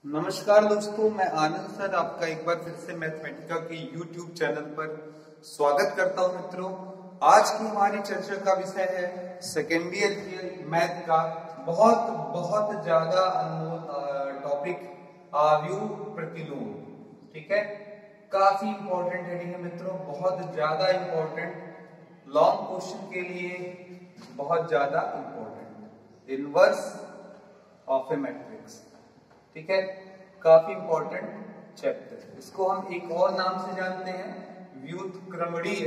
नमस्कार दोस्तों, मैं आनंद सर आपका एक बार फिर से मैथमेटिका के YouTube चैनल पर स्वागत करता हूं। मित्रों, आज की हमारी चर्चा का विषय है सेकेंड ईयर के मैथ का बहुत बहुत ज्यादा अनमोल टॉपिक आव्यूह प्रतिलोम। ठीक है, काफी इंपॉर्टेंट हेडिंग है मित्रों, बहुत ज्यादा इंपॉर्टेंट, लॉन्ग क्वेश्चन के लिए बहुत ज्यादा important, inverse of A matrix. ठीक है, काफी इंपॉर्टेंट चैप्टर। इसको हम एक और नाम से जानते हैं, व्युत्क्रमणीय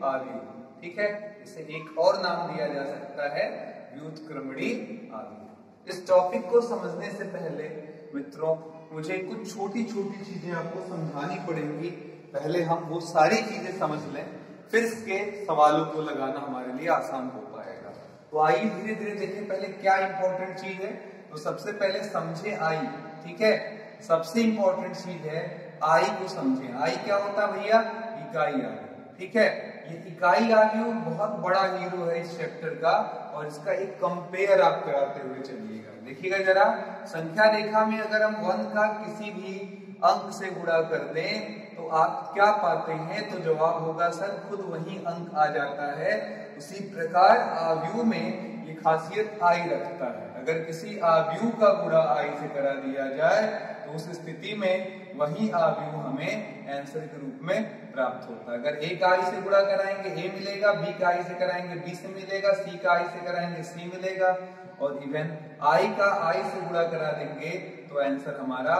आव्यूह। ठीक है, इसे एक और नाम दिया जा सकता है, व्युत्क्रमणीय आव्यूह। इस टॉपिक को समझने से पहले मित्रों मुझे कुछ छोटी छोटी चीजें आपको समझानी पड़ेंगी। पहले हम वो सारी चीजें समझ लें, फिर इसके सवालों को लगाना हमारे लिए आसान हो पाएगा। तो आइए धीरे धीरे देखें, पहले क्या इंपॉर्टेंट चीज है। तो सबसे पहले समझे आई। ठीक है, सबसे इंपॉर्टेंट चीज है आई को समझे। आई क्या होता है भैया? इकाई आव्यूह। ठीक है, ये इकाई आव्यूह बहुत बड़ा हीरो है इस चैप्टर का, और इसका एक कंपेयर आप कराते हुए चलिएगा। देखिएगा जरा, संख्या रेखा में अगर हम 1 का किसी भी अंक से गुणा कर दें तो आप क्या पाते हैं? तो जवाब होगा सर खुद वही अंक आ जाता है। उसी प्रकार आव्यूह में ये खासियत आई रखता है। अगर किसी आव्यूह का गुणा आई से करा दिया जाए तो उस स्थिति में वही आव्यूह हमें आंसर के रूप में प्राप्त होता है। अगर ए का आई से गुणा कराएंगे ए मिलेगा, बी का आई से कराएंगे बी से मिलेगा, सी का आई से कराएंगे सी मिलेगा, और इवन आई का आई से गुणा करा देंगे तो आंसर हमारा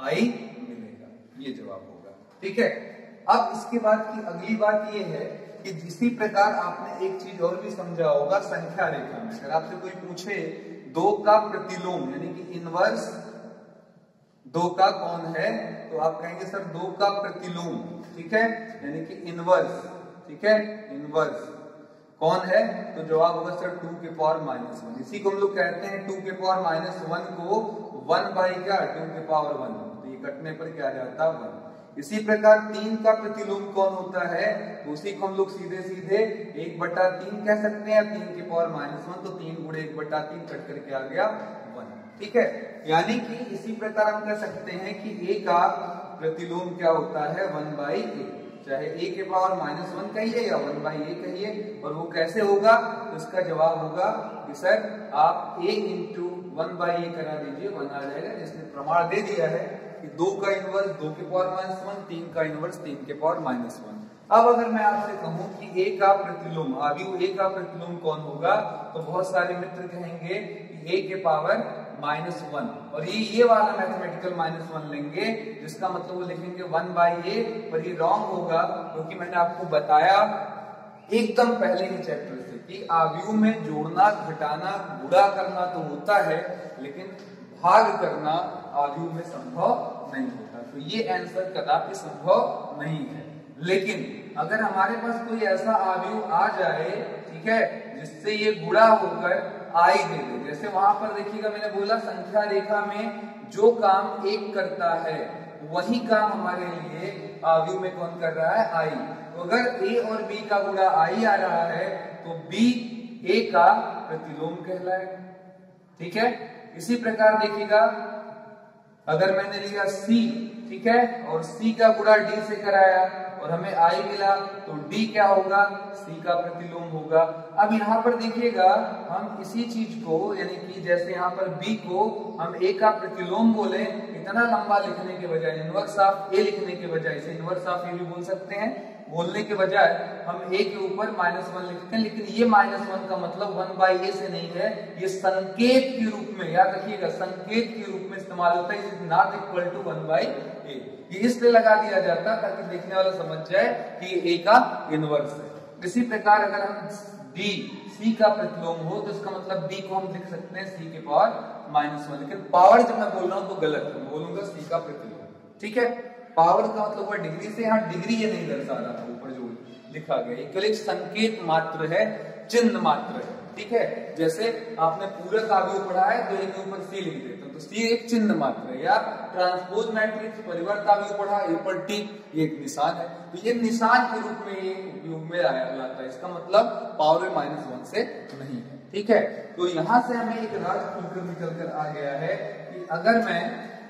आई मिलेगा। ये जवाब होगा। ठीक है, अब इसके बाद की अगली बात ये है कि इसी प्रकार आपने एक चीज और भी समझा होगा संख्या रेखा में। अगर आपसे कोई पूछे 2 का प्रतिलोम यानी कि इनवर्स 2 का कौन है, तो आप कहेंगे सर 2 का प्रतिलोम। ठीक है, यानी कि इनवर्स। ठीक है, इनवर्स कौन है? तो जवाब होगा सर 2 के पावर -1। इसी को हम लोग कहते हैं 2 के पावर -1 को 1 बाई क्या 2 के पावर 1। तो ये कटने पर क्या जाता है 1। इसी प्रकार 3 का प्रतिलोम कौन होता है? उसी को हम लोग सीधे सीधे 1/3 कह सकते हैं। 3 के पावर -1 तो 3 गुणे 1/3 कट करके आ गया 1। ठीक है, यानी कि इसी प्रकार हम कह सकते हैं कि a का प्रतिलोम क्या होता है? 1/a। चाहे a के पावर -1 कहिए या 1/a कहिए, और वो कैसे होगा? तो इसका जवाब होगा कि सर आप a इंटू 1/a करा दीजिए, 1 आ जाएगा। जिसने प्रमाण दे दिया है कि 2 का इनवर्स 2 के पावर -1, 3 का इनवर्स 3 के पावर -1। अब अगर मैं आपसे कहूं कि a का प्रतिलोम, आव्यूह a का प्रतिलोम कौन होगा, तो बहुत सारे मित्र कहेंगे कि a के पावर -1, और ये वाला मैथमेटिकल -1 लेंगे, जिसका मतलब वो लिखेंगे 1/a, पर ये रॉन्ग होगा, क्योंकि मैंने आपको बताया एकदम पहले ही चैप्टर से कि आव्यूह में जोड़ना, घटाना, गुणा करना तो होता है, लेकिन भाग करना आव्यूह में संभव नहीं होता। तो ये आंसर कदापि संभव नहीं है। लेकिन अगर हमारे पास कोई ऐसा आव्यूह आ जाए, ठीक है, जिससे ये गुणा होकर आई दे दे, जैसे वहां पर देखिएगा मैंने बोला संख्या रेखा में जो काम 1 करता है वही काम हमारे लिए आव्यूह में कौन कर रहा है? आई। तो अगर a और b का गुणा आई आ रहा है तो b a का प्रतिलोम कहलाएगा। ठीक है, इसी प्रकार देखिएगा अगर मैंने लिया c, ठीक है, और c का गुणा d से कराया और हमें i मिला, तो d क्या होगा? c का प्रतिलोम होगा। अब यहाँ पर देखिएगा हम इसी चीज को, यानी कि जैसे यहाँ पर b को हम a का प्रतिलोम बोले, इतना लंबा लिखने के बजाय, इनवर्स ऑफ a लिखने के बजाय, इसे इनवर्स ऑफ a भी बोल सकते हैं, बोलने के बजाय हम a के ऊपर -1 लिखते हैं। लेकिन ये -1 का मतलब 1/a से नहीं है, ये संकेत के रूप में, याद रखिएगा, संकेत के रूप में इस्तेमाल होता है। Is not equal to 1/a। ये इसलिए लगा दिया जाता है ताकि देखने वाला समझ जाए कि a का इनवर्स है। इसी प्रकार अगर हम d c का प्रतिलोम हो तो इसका मतलब d को हम लिख सकते हैं c के पावर -1, लेकिन पावर जब मैं बोल रहा हूं तो गलत है, मैं बोलूंगा c का प्रतिलोम। ठीक है, पावर का मतलब हुआ डिग्री से, यहाँ डिग्री ये नहीं दर्शा रहा था ऊपर जो लिखा गया, केवल एक संकेत मात्र है, चिन्ह मात्र है। ठीक है, जैसे आपने पूरक आव्यूह पढ़ा है तो एक ऊपर सी लिख देते हैं, तो सी एक चिन्ह मात्र है। या ट्रांसपोज मैट्रिक्स परिवर्त आव्यूह पढ़ा, ए पर टी, ये एक निशान है, तो ये निशान के रूप में ये उपयोग में आया जाता है। इसका मतलब पावर -1 से नहीं है। ठीक है, तो यहां से हमें एक राज खुलकर निकल कर आ गया है कि अगर मैं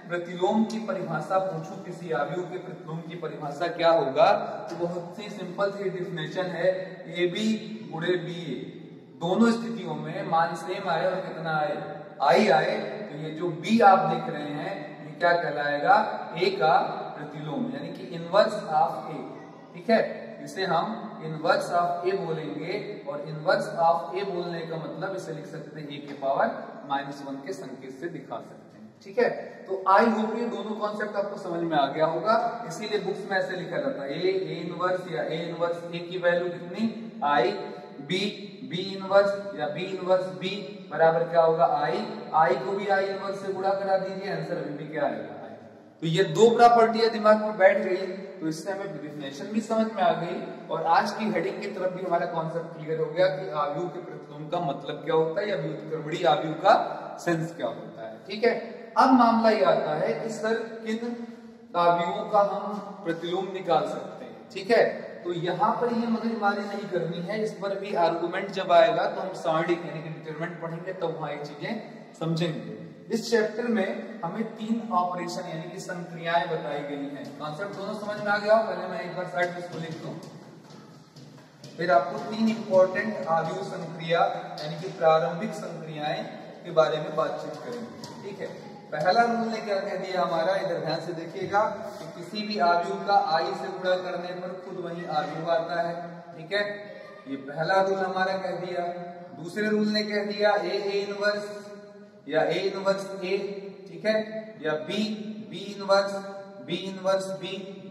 प्रतिलोम की परिभाषा पूछूं, किसी आव्यूह के प्रतिलोम की परिभाषा क्या होगा, तो बहुत सी सिंपल सी डेफिनेशन है, ए बी गुणे बी ए, दोनों स्थितियों में मान सेम आए और कितना आए, आई आए, तो ये जो बी आप देख रहे हैं ये क्या कहलाएगा, ए का प्रतिलोम यानी कि इनवर्स ऑफ ए। ठीक है, इसे हम इनवर्स ऑफ ए बोलेंगे, और इनवर्स ऑफ ए बोलने का मतलब इसे लिख सकते हैं ए के पावर -1 के संकेत से दिखा सकते हैं। ठीक है, तो आई होप ये दोनों कॉन्सेप्ट आपको समझ में आ गया होगा, इसीलिए बुक्स में ऐसे लिखा जाता है ए इनवर्स या ए इनवर्स ए की वैल्यू कितनी आई, बी इनवर्स या बी इनवर्स बी बराबर क्या होगा आई को भी आई इनवर्स से गुणा करा दीजिए, आंसर अभी भी क्या आएगा। तो ये दो प्रॉपर्टियां दिमाग में बैठ गई, तो इससे हमें डेफिनेशन भी समझ में आ गई, और आज की हेडिंग की तरफ भी हमारा कॉन्सेप्ट क्लियर हो गया कि आव्यूह के प्रतिलोम का मतलब क्या होता है या व्युत्क्रमणीय आव्यूह का सेंस क्या होता है। ठीक है, अब मामला ये आता है कि सर किन आव्यूहों का हम प्रतिलोम निकाल सकते हैं। ठीक है, तो यहाँ पर ये मगजमारी नहीं करनी है, इस पर भी आर्गुमेंट जब आएगा तो हम सारणिक यानी कि डिटरमिनेंट पढ़ेंगे, तब वहां ये चीजें समझेंगे। इस चैप्टर में हमें 3 ऑपरेशन यानी कि संक्रियाएं बताई गई हैं। कॉन्सेप्ट दोनों समझ में आ गया हो, पहले मैं एक बार साइड में इसको लिख दूं, फिर आपको 3 इंपॉर्टेंट आव्यूह संक्रिया यानी कि प्रारंभिक संक्रियाएं के बारे में बातचीत करेंगे। ठीक है, पहला रूल ने क्या कह दिया हमारा, इधर ध्यान से देखिएगा कि किसी भी आव्यूह का आई से गुणा करने पर खुद वही आव्यूह आता है। ठीक है, ये पहला रूल हमारा कह दिया। दूसरे रूल ने कह दिया ए इनवर्स या ए इनवर्स ए, ठीक है, या बी इनवर्स बी,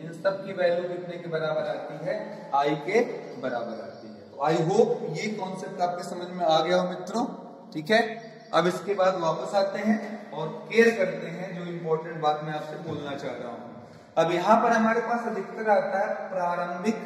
इन सब की वैल्यू कितने के बराबर आती है, आई के बराबर आती है। तो आई होप ये कॉन्सेप्ट आपके समझ में आ गया हो मित्रों। ठीक है, अब इसके बाद वापस आते हैं और केयर करते हैं जो इंपॉर्टेंट बात मैं आपसे बोलना चाह रहा हूं। अब यहां पर हमारे पास अधिकतर आता है प्रारंभिक,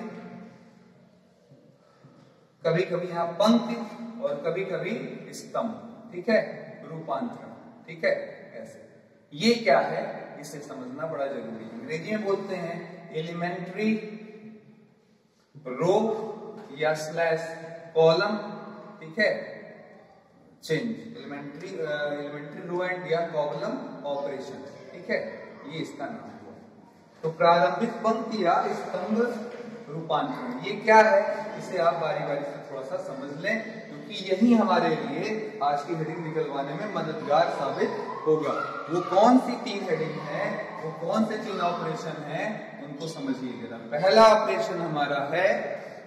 कभी कभी यहां पंक्ति और कभी कभी स्तंभ। ठीक है, रूपांतरण। ठीक है, ऐसे ये क्या है इसे समझना बड़ा जरूरी है। अंग्रेजी में बोलते हैं एलिमेंट्री रो या स्लैश कॉलम। ठीक है, चेंज एलिमेंट्री रो एंड या कॉलम ऑपरेशन। ठीक है, ये इसका नाम है। तो प्रारंभिक पंक्ति या स्तंभ रूपांतरण ये क्या है, इसे आप बारी बारी से थोड़ा सा समझ लें, क्योंकि यही हमारे लिए आज की हेडिंग निकलवाने में मददगार साबित होगा। वो कौन सी 3 हेडिंग है, वो कौन से 3 ऑपरेशन है, उनको समझिए। पहला ऑपरेशन हमारा है,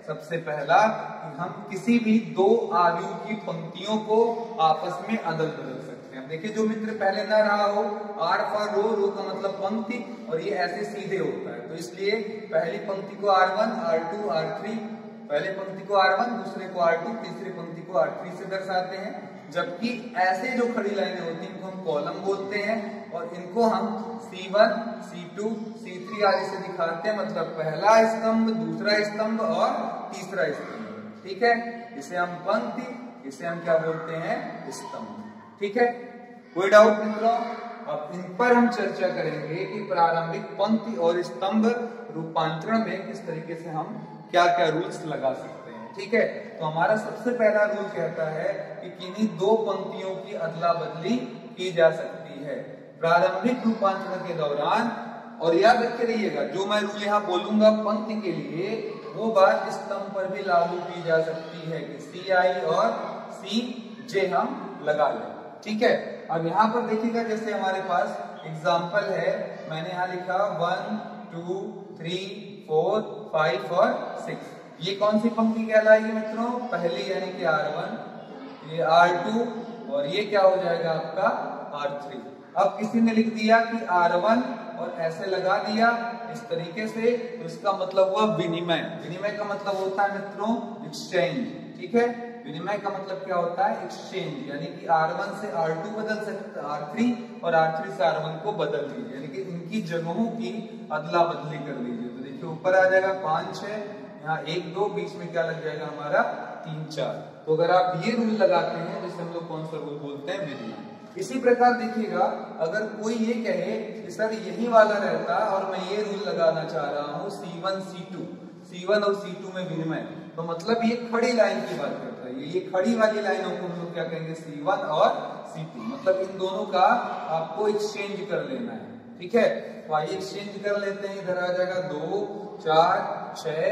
सबसे पहला, कि हम किसी भी 2 आव्यूह की पंक्तियों को आपस में अदल बदल सकते हैं। देखिए, जो मित्र पहले ना रहा हो, आर फॉर रो का मतलब पंक्ति, और ये ऐसे सीधे होता है, तो इसलिए पहली पंक्ति को R1 R2 R3, पहले पंक्ति को R1, दूसरे को R2, तीसरी पंक्ति को R3 से दर्शाते हैं। जबकि ऐसे जो खड़ी लाइनें होती हैं इनको हम कॉलम बोलते हैं, और इनको हम C1 C2 C3 आदि से दिखाते हैं, मतलब पहला स्तंभ, दूसरा स्तंभ और तीसरा स्तंभ। ठीक है, इसे हम पंक्ति, इसे हम क्या बोलते हैं, स्तंभ। ठीक है, कोई डाउट मित्रों? अब इन पर हम चर्चा करेंगे कि प्रारंभिक पंक्ति और स्तंभ रूपांतरण में किस तरीके से हम क्या क्या रूल्स लगा सकते हैं। ठीक है, तो हमारा सबसे पहला रूल कहता है कि किन्हीं 2 पंक्तियों की अदला बदली की जा सकती है प्रारंभिक रूपांतरण के दौरान। और याद रखे रहिएगा, जो मैं रूल यहाँ बोलूंगा पंक्ति के लिए, वो बात स्तंभ पर भी लागू की जा सकती है कि CI और CJ हम लगा लें। ठीक है, अब यहाँ पर देखिएगा, जैसे हमारे पास एग्जाम्पल है, मैंने यहाँ लिखा 1 2 3 4 5 और 6। ये कौन सी पंक्ति कहलाएगी मित्रों, पहली यानी कि R1, ये R2, और ये क्या हो जाएगा आपका R3। अब किसी ने लिख दिया कि R1 और ऐसे लगा दिया इस तरीके से, तो इसका मतलब हुआ विनिमय। विनिमय का मतलब होता है मित्रों एक्सचेंज। ठीक है, विनिमय का मतलब क्या होता है, एक्सचेंज, यानी कि R1 से R2 बदल सकते, R3 और R3 से R1 को बदल दीजिए, यानी कि इनकी जगहों की अदला बदली कर लीजिए। तो देखिए, ऊपर आ जाएगा 5 6, यहाँ 1 2, बीच में क्या लग जाएगा हमारा 3 4। तो अगर आप ये रूल लगाते हैं, जिसे हम लोग कौन सा रूल बोलते हैं, विनिमय। इसी प्रकार देखिएगा, अगर कोई ये कहे कि सर यही वाला रहता और मैं ये रूल लगाना चाह रहा हूँ C1 C2 और C2 में विनिमय, तो मतलब ये खड़ी लाइन की बात करता है। रही है। ये खड़ी वाली लाइनों को हम लोग क्या कहेंगे, C1 और C2, मतलब इन दोनों का आपको एक्सचेंज कर लेना है। ठीक है, तो आइए एक्सचेंज कर लेते हैं। इधर आ जाएगा 2 4 6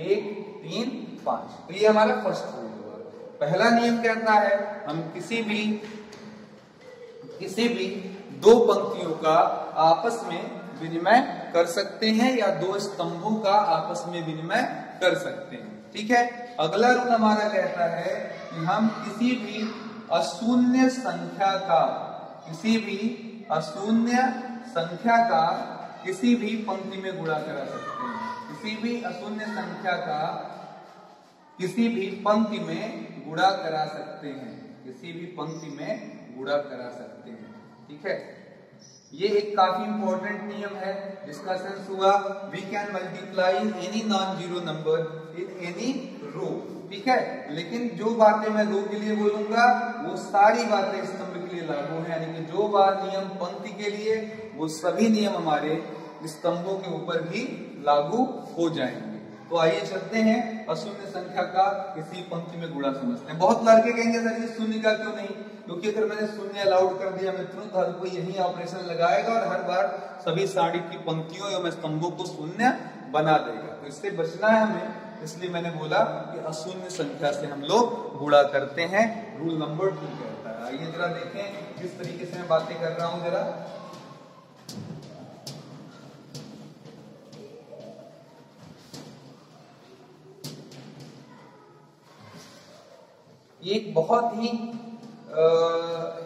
1 3 5। तो ये हमारा फर्स्ट रूल हुआ। पहला नियम कहता है हम किसी भी दो पंक्तियों का आपस में विनिमय कर सकते हैं या दो स्तंभों का आपस में विनिमय कर सकते हैं। ठीक है, अगला रूल हमारा कहता है कि हम किसी भी अशून्य संख्या का किसी भी पंक्ति में गुणा करा सकते हैं। किसी भी अशून्य संख्या का किसी भी पंक्ति में गुणा करा सकते हैं। किसी भी पंक्ति में गुणा करा सकते हैं। ठीक है, ये एक काफी इंपॉर्टेंट नियम है जिसका सेंस हुआ we can multiply any non zero number in any row. ठीक है, लेकिन जो बातें मैं रो के लिए बोलूंगा वो सारी बातें स्तंभ के लिए लागू है, यानी कि जो बात नियम पंक्ति के लिए वो सभी नियम हमारे स्तंभों के ऊपर भी लागू हो जाएंगे। तो आइए चलते हैं अशून्य संख्या का किसी पंक्ति में गुणा समझते हैं। बहुत लड़के कहेंगे सर ये शून्य का क्यों नहीं, क्योंकि अगर मैंने शून्य अलाउड कर दिया मित्रों तो हर कोई यही ऑपरेशन लगाएगा और हर बार सभी साड़ी की पंक्तियों एवं स्तंभों को शून्य बना देगा। तो इससे बचना है हमें, इसलिए मैंने बोला कि अशून्य संख्या से हम लोग गुणा करते हैं। रूल नंबर 2 कहता है। आइए जरा देखें किस तरीके से मैं बातें कर रहा हूं। जरा ये एक बहुत ही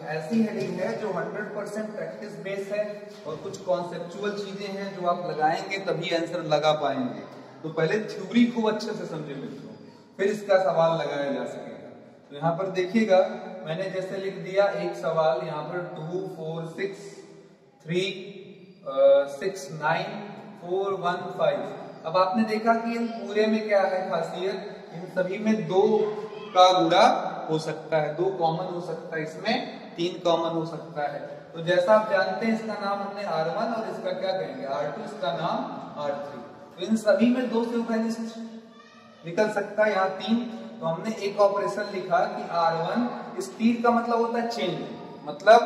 ऐसी हेडिंग है जो 100% प्रैक्टिस बेस है और कुछ कॉन्सेप्चुअल चीजें हैं जो आप लगाएंगे तभी आंसर लगा पाएंगे। तो पहले थ्योरी खूब अच्छे से समझे मित्रों, फिर इसका सवाल लगाया जा सकेगा। तो यहाँ पर देखिएगा मैंने जैसे लिख दिया एक सवाल यहाँ पर 2 4 6 3 6 9 4 1 5। अब आपने देखा कि इन पूरे में क्या है खासियत, इन सभी में 2 का गुणा हो सकता है, 2 कॉमन हो सकता है, इसमें 3 कॉमन हो सकता है। तो जैसा आप जानते हैं इसका नाम हमने R1 और इसका क्या कहेंगे R2, इसका नाम R3। तो इन सभी में 2 से उपनिष्ठ निकल सकता है, यहाँ 3। तो हमने एक ऑपरेशन लिखा कि R1, इस तीर का मतलब होता है चेंज, मतलब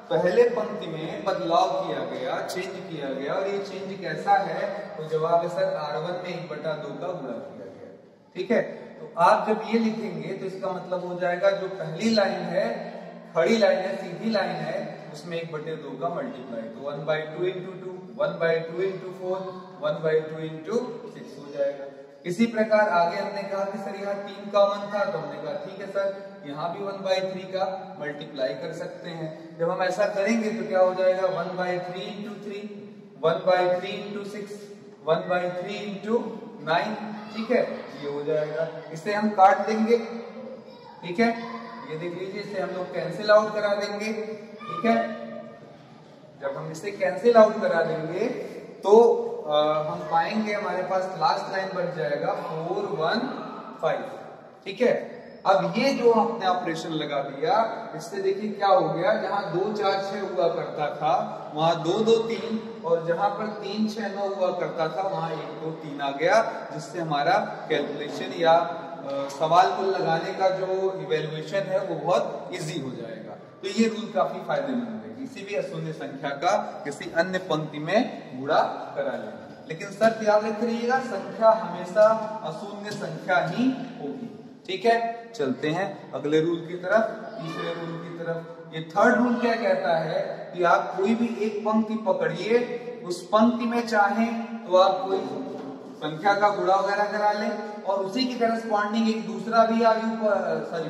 पहले पंक्ति में बदलाव किया गया, चेंज किया गया। और ये चेंज कैसा है, तो जवाब है सर R1 में 1/2 का गुणा किया गया। ठीक है, तो आप जब ये लिखेंगे तो इसका मतलब हो जाएगा जो पहली लाइन है, खड़ी लाइन है, सीधी लाइन है, उसमें 1/2 का मल्टीप्लाई, तो 1/2 into 2, 1/2 into 4, 1/2 into 6 हो जाएगा। इसी प्रकार आगे हमने कहा कि सर यहाँ 3 कॉमन था, तो हमने कहा ठीक है सर यहाँ भी 1/3 का मल्टीप्लाई कर सकते हैं। जब हम ऐसा करेंगे तो क्या हो जाएगा 1/3 into 3, 1/3 into 6, 1/3 into 9। ठीक है, ये हो जाएगा। इसे हम काट देंगे। ठीक है, ये देख लीजिए, इसे हम लोग कैंसिल आउट करा देंगे। ठीक है, जब हम इसे कैंसिल आउट करा देंगे तो हम पाएंगे हमारे पास लास्ट लाइन बच जाएगा 4 1 5। ठीक है, अब ये जो हमने ऑपरेशन लगा दिया, इससे देखिए क्या हो गया, जहां 2 4 6 हुआ करता था वहां 2 2 3, और जहां पर 3 6 9 हुआ करता था वहां 1 2 3 आ गया, जिससे हमारा कैलकुलेशन या सवाल को लगाने का जो इवेल्युएशन है वो बहुत इजी हो जाएगा। तो ये रूल काफी फायदेमंद है, किसी भी अशून्य संख्या का किसी अन्य पंक्ति में गुणा करा लेना। लेकिन सर याद रखिएगा संख्या हमेशा अशून्य संख्या ही होगी। ठीक है, चलते हैं अगले रूल की तरफ, तीसरे रूल की तरफ। ये थर्ड रूल क्या कहता है कि आप कोई भी एक पंक्ति पकड़िए, उस पंक्ति में चाहें तो आप कोई संख्या का गुणा वगैरह करा लें और उसी की करस्पॉन्डिंग एक दूसरा भी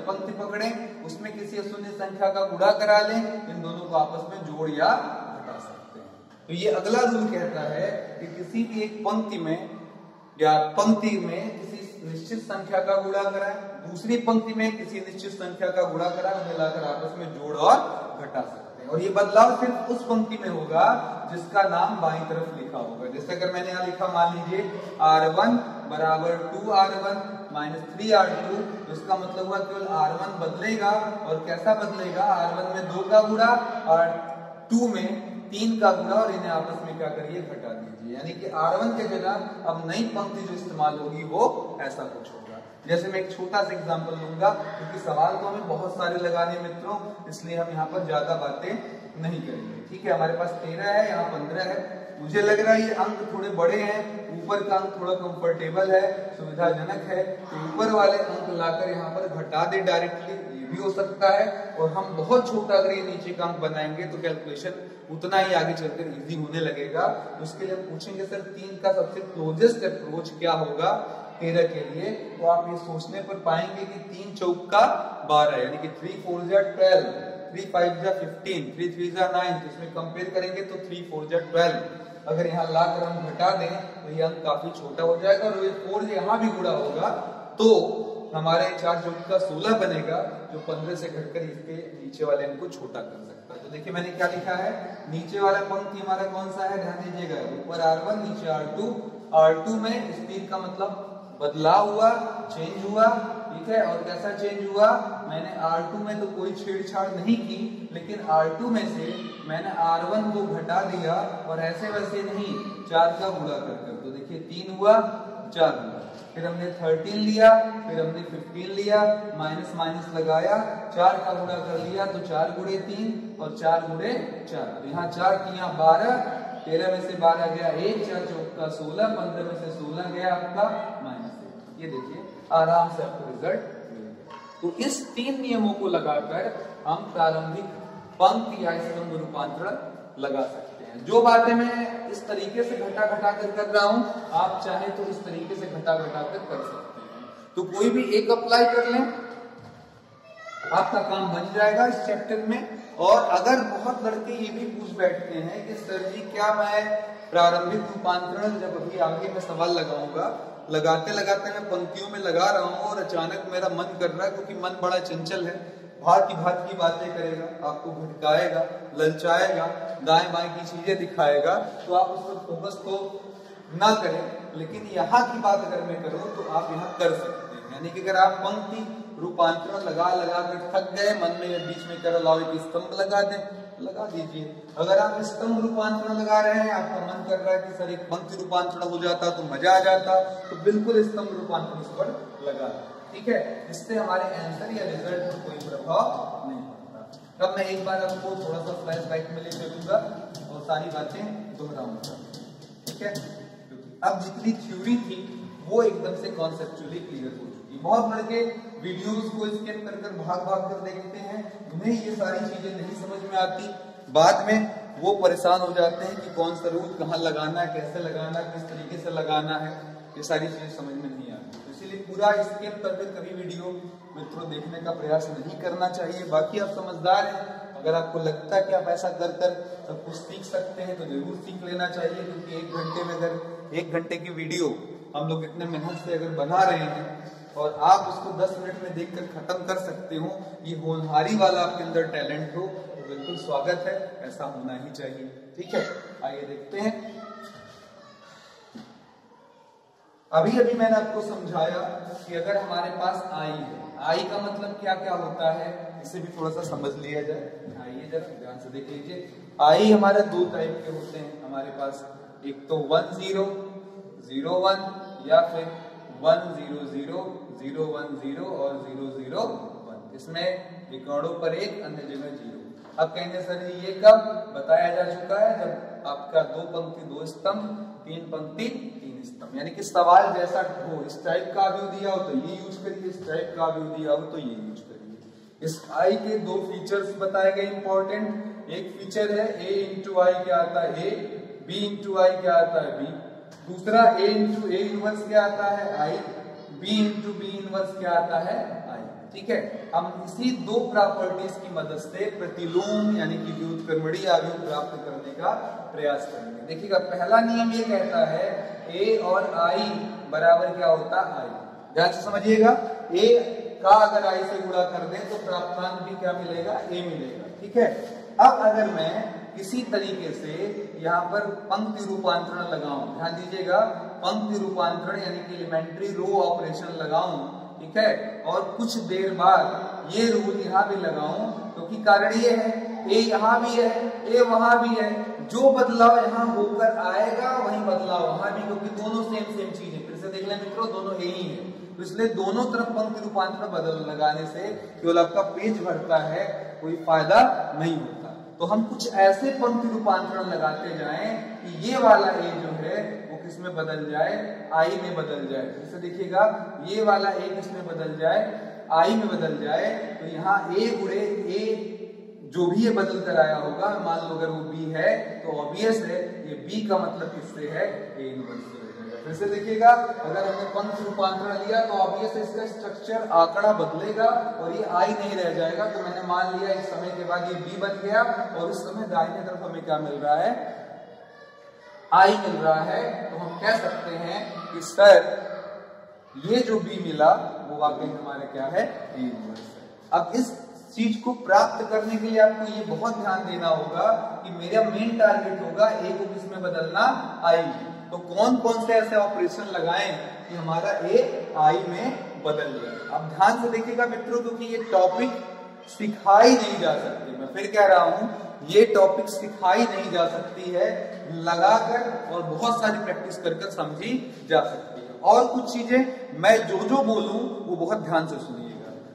पंक्ति पकड़े, उसमें किसी अशून्य संख्या का गुणा करा लें, इन दोनों को आपस में जोड़ या घटा सकते हैं। तो ये अगला रूल कहता है कि किसी भी एक पंक्ति में या पंक्ति में किसी निश्चित संख्या का गुणा कराएं, दूसरी पंक्ति में किसी निश्चित संख्या का गुणा कराएं, मिलाकर आपस में जोड़ और घटा सकते हैं। और ये बदलाव सिर्फ उस पंक्ति में होगा जिसका नाम बाईं तरफ लिखा होगा। जैसे अगर मैंने यहाँ लिखा, मान लीजिए R1 बराबर 2R1 माइनस 3R2, तो इसका मतलब हुआ केवल R1 बदलेगा, और कैसा बदलेगा, R1 में 2 का गुणा और 2 में 3 का गुणा, और इन्हें आपस में क्या करिए, घटा दीजिए। यानी कि R1 के जगह अब नई पंक्ति जो इस्तेमाल होगी वो ऐसा कुछ होगा। जैसे मैं एक छोटा सा एग्जांपल लूंगा, क्योंकि सवाल तो हमें बहुत सारे लगाने मित्रों, इसलिए हम यहाँ पर ज्यादा बातें नहीं करेंगे। ठीक है, हमारे पास 13 है, यहाँ 15 है। मुझे लग रहा है ये अंक थोड़े बड़े हैं, ऊपर का अंक थोड़ा कंफर्टेबल है, सुविधाजनक है, तो ऊपर वाले अंक लाकर यहाँ पर घटा दे डायरेक्टली, ये भी हो सकता है। और हम बहुत छोटा अगर ये नीचे का अंक बनाएंगे तो कैलकुलेशन उतना ही आगे चलकर इजी होने लगेगा। उसके लिए हम पूछेंगे सर 3 का सबसे क्लोजेस्ट अप्रोच क्या होगा 13 के लिए, तो आप ये सोचने पर पाएंगे कि 3 चौक का 12, यानी कि 3 4 जा 12, 3 5 जा 15, 3 3 जा 9, तो इसमें कंपेयर करेंगे तो 3 4 जा 12। अगर यहाँ लाकर हम घटा दें तो ये अंक काफी छोटा हो जाएगा, और ये 4 यहाँ भी गुणा होगा तो हमारे 4 चौक का 16 बनेगा, जो 15 से घटकर इसके नीचे वाले अंक को छोटा कर सकता है। तो देखिए मैंने क्या लिखा है, नीचे वाला पंक्ति हमारा कौन सा है, ध्यान दीजिएगा, ऊपर R1 नीचे R2। R2 में स्पीड का मतलब बदलाव हुआ, चेंज हुआ, ठीक है। और कैसा चेंज हुआ, मैंने R2 में तो कोई छेड़छाड़ नहीं की, लेकिन R2 में से मैंने R1 को घटा दिया, और ऐसे वैसे नहीं, 4 का गुणा कर। तो देखिए 3 हुआ, 4 हुआ, फिर हमने 13 लिया, फिर हमने 15 लिया, माइनस माइनस लगाया, 4 का गुणा कर लिया, तो 4 गुणे 3 और 4 गुणे 4, तो यहाँ 4 की यहाँ 12, 13 में से 12 गया 1, 4 चौक का 16, 15 में से 16 गया आपका -1। ये देखिए आराम से आपको रिजल्ट मिलेगा। तो इस 3 नियमों को लगाकर हम प्रारंभिक पंक्ति या स्तंभ रूपांतरण लगा सकते हैं। जो बातें मैं इस तरीके से घटा घटा कर रहा हूं, आप चाहे तो इस तरीके से घटा घटा कर सकते हैं। तो कोई भी एक अप्लाई कर लें, आपका काम बन जाएगा इस चैप्टर में। और अगर बहुत लड़के ये भी पूछ बैठते हैं कि सर जी क्या मैं प्रारंभिक रूपांतरण, जब अभी आगे मैं सवाल लगाऊंगा, लगाते लगाते मैं पंक्तियों में लगा रहा हूं और अचानक मेरा मन कर रहा है, क्योंकि मन बड़ा चंचल है, भांति की बातें करेगा, आपको भटकाएगा, ललचाएगा, दाएं बाएं की चीजें दिखाएगा, तो आप उस पर फोकस तो ना करें। लेकिन यहाँ की बात अगर मैं करूं तो आप यहाँ कर सकते हैं। यानी कि अगर आप पंक्ति रूपांतरण लगा कर थक गए, मन में बीच में कर लाओ एक स्तंभ लगा दें, लगा दीजिए। अगर आप स्तंभ रूपांतरण लगा रहे हैं, आपका मन कर रहा है कि सर एक पंक्ति रूपांतरण हो जाता तो मजा आ जाता, तो बिल्कुल स्तंभ रूपांतरण इस पर लगा दें, ठीक है। इससे हमारे आंसर या रिजल्ट पर कोई प्रभाव नहीं पड़ता। अब मैं एक बार आपको थोड़ा सा फ्लैशबैक में ले चलूंगा और सारी बातें दोहराऊंगा, ठीक है। अब जितनी थ्योरी थी वो एकदम से कॉन्सेप्चुअली क्लियर हो चुकी है। बहुत लड़के वीडियोस को स्किप कर भाग कर देखते हैं, उन्हें ये सारी चीजें नहीं समझ में आती, बाद में वो परेशान हो जाते हैं कि कौन सा रूट कहाँ लगाना है, कैसे लगाना है, किस तरीके से लगाना है, ये सारी चीजें समझ में नहीं आती। तो इसीलिए पूरा स्किप करके कभी वीडियो मित्रों देखने का प्रयास नहीं करना चाहिए। बाकी आप समझदार हैं, अगर आपको लगता है कि आप ऐसा कर सब कुछ सीख सकते हैं तो जरूर सीख लेना चाहिए, क्योंकि 1 घंटे में अगर 1 घंटे की वीडियो हम लोग इतने मेहनत से अगर बना रहे हैं और आप उसको 10 मिनट में देखकर खत्म कर सकते हो, ये होनहारी वाला आपके अंदर टैलेंट हो, तो बिल्कुल स्वागत है, ऐसा होना ही चाहिए, ठीक है। आइए देखते हैं। अभी मैंने आपको समझाया कि अगर हमारे पास आई है, आई का मतलब क्या क्या होता है, इसे भी थोड़ा सा समझ लिया जाए। आइए जरा ध्यान से देख लीजिए। आई हमारे 2 टाइप के होते हैं हमारे पास, एक तो 1 0 0 1 या फिर 1 0 0 0 1 0 और 0 0 1। इसमें विकर्णों पर 1, अन्य जगह 0। अब कहेंगे सर ये कब बताया जा चुका है, जब आपका 2 पंक्ति 2 स्तंभ, 3 पंक्ति 3 स्तंभ, यानी कि सवाल जैसा हो, इस टाइप का व्यू दिया हो तो ये यूज करिए, इस टाइप का व्यू दिया हो तो ये यूज करिए। इस आई के 2 फीचर्स बताए गए इंपॉर्टेंट। एक फीचर है a इंटू आई क्या आता है a, b इंटू आई क्या आता है b, दूसरा a इंटू a इनवर्स क्या आता है i, b into b inverse क्या आता है i, ठीक है। हम इसी 2 प्रॉपर्टीज की मदद से प्रतिलोम यानी कि व्युत्क्रमणीय आव्यूह प्राप्त करने का प्रयास करेंगे। देखिएगा पहला नियम ये कहता है a और i बराबर क्या होता है i। ध्यान से समझिएगा, a का अगर i से गुणा कर दें तो प्राप्तांक भी क्या मिलेगा, a मिलेगा, ठीक है। अब अगर मैं किसी तरीके से यहाँ पर पंक्ति रूपांतरण लगाऊं, ध्यान दीजिएगा, पंक्ति रूपांतरण यानी कि एलिमेंट्री रो ऑपरेशन लगाऊं, ठीक है, और कुछ देर बाद ये रूल यहाँ भी लगाऊं, क्योंकि तो कारण ये है a यहाँ भी है, a वहां भी है, जो बदलाव यहाँ होकर आएगा वही बदलाव वहां भी, क्योंकि दोनों सेम चीज है। फिर से देख लें मित्रों, दोनों a ही है, तो इसलिए दोनों तरफ पंक्ति रूपांतरण बदल लगाने से केवल आपका पेज भरता है, कोई फायदा नहीं होता। तो हम कुछ ऐसे पंक्ति रूपांतरण लगाते जाएं कि ये वाला ए जो है वो किस में बदल जाए, आई में बदल जाए। जैसे देखिएगा ये वाला ए किस में बदल जाए, आई में बदल जाए। तो यहाँ ए गुणे ए जो भी ये बदल कर आया होगा, मान लो अगर वो बी है तो ऑब्वियस है ये बी का मतलब किससे है, ए इनवर्स से हो जाएगा। फिर से देखिएगा अगर हमने पंक्ति रूपांतरण लिया तो ऑब्वियस है इसका स्ट्रक्चर आंकड़ा बदलेगा और ये आई नहीं रह जाएगा। तो मैंने मान लिया इस समय के बाद ये बी बन गया और इस समय दाहिने तरफ हमें क्या मिल रहा है, आई मिल रहा है। तो हम कह सकते हैं कि सर ये जो बी मिला वो वाकई हमारे क्या है, ए इनवर्स है। अब इस चीज को प्राप्त करने के लिए आपको ये बहुत ध्यान देना होगा कि मेरा मेन टारगेट होगा ए को किस में बदलना, आई में। तो कौन कौन से ऐसे ऑपरेशन लगाएं कि हमारा ए आई में बदल जाए। अब ध्यान से देखिएगा मित्रों, क्योंकि ये टॉपिक सिखाई नहीं जा सकती, मैं फिर कह रहा हूं ये टॉपिक सिखाई नहीं जा सकती है, लगाकर और बहुत सारी प्रैक्टिस कर समझी जा सकती है। और कुछ चीजें मैं जो बोलूं वो बहुत ध्यान से सुनिएगा।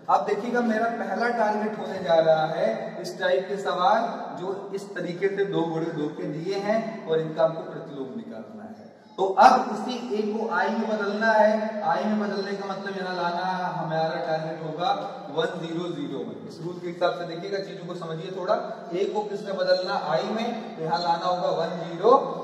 अब देखिएगा मेरा पहला टारगेट होने जा रहा है इस टाइप के सवाल जो इस तरीके से 2 गुणे 2 के दिए हैं और इनका आपको प्रतिलोम निकालना है। तो अब इसी ए को आई में बदलना है। आई में बदलने का मतलब यहाँ लाना हमारा टारगेट होगा 1001। इस रूल के हिसाब से देखिएगा, चीजों को समझिए थोड़ा। ए को किसने बदलना, आई में, यहाँ लाना होगा 1001।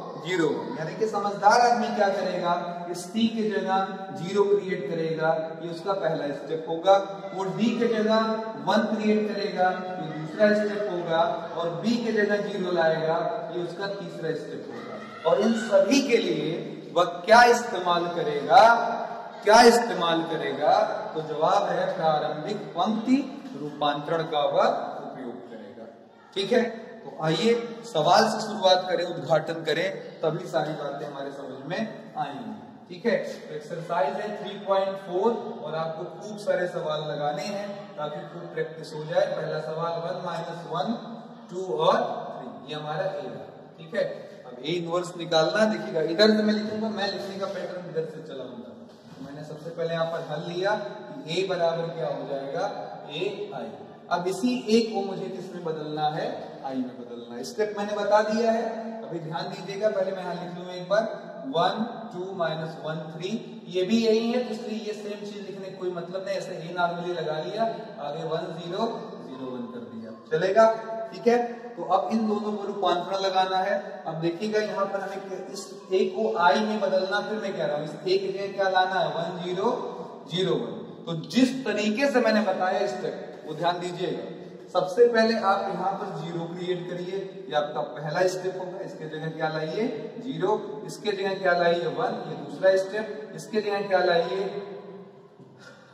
यानी कि समझदार आदमी क्या करेगा, इस टी के जगह 0 क्रिएट करेगा, ये उसका पहला स्टेप होगा। वो डी के जगह 1 क्रिएट करेगा, ये दूसरा स्टेप होगा। और बी के जगह 0 लाएगा, ये उसका तीसरा स्टेप होगा। और इन सभी के लिए वह क्या इस्तेमाल करेगा, तो जवाब है प्रारंभिक पंक्ति रूपांतरण का वह उपयोग करेगा। ठीक है, तो आइए सवाल से शुरुआत करें, उद्घाटन करें, तभी सारी बातें हमारे समझ में आएंगी। ठीक है, तो एक्सरसाइज है 3.4 और आपको खूब सारे सवाल लगाने हैं ताकि खूब प्रैक्टिस हो जाए। पहला सवाल 1 - 1 2 और 3, ये हमारा ए है। ठीक है, अब ए इनवर्स निकालना। देखिएगा इधर से मैं लिखूंगा, मैं लिखने का पैटर्न इधर से चलाऊंगा। तो मैंने सबसे पहले यहाँ पर हल लिया कि ए बराबर क्या हो जाएगा, ए आई। अब इसी ए को मुझे किसमें बदलना है, आई में बदलना है। स्टेप मैंने बता दिया है, अभी ध्यान दीजिएगा। पहले मैं यहाँ लिख लूँ एक बार 1 2 - 1 3, ये भी यही है, इसलिए ये सेम चीज लिखने का कोई मतलब नहीं। ऐसे ए नॉर्मली लगा लिया, आगे 1 0 0 1 कर दिया, चलेगा। ठीक है, तो अब इन दोनों को रूपांतरण लगाना है। अब देखिएगा यहाँ पर हमें इस ए को आई में बदलना, फिर मैं कह रहा हूँ इस ए की जगह क्या लाना है, 1 0 0 1। तो जिस तरीके से मैंने बताया स्टेप वो ध्यान दीजिएगा। सबसे पहले आप यहाँ पर 0 क्रिएट करिए, ये आपका पहला स्टेप होगा। इसके जगह क्या लाइए, 0, इसके जगह क्या लाइए 1, ये दूसरा स्टेप। इसके जगह क्या लाइए,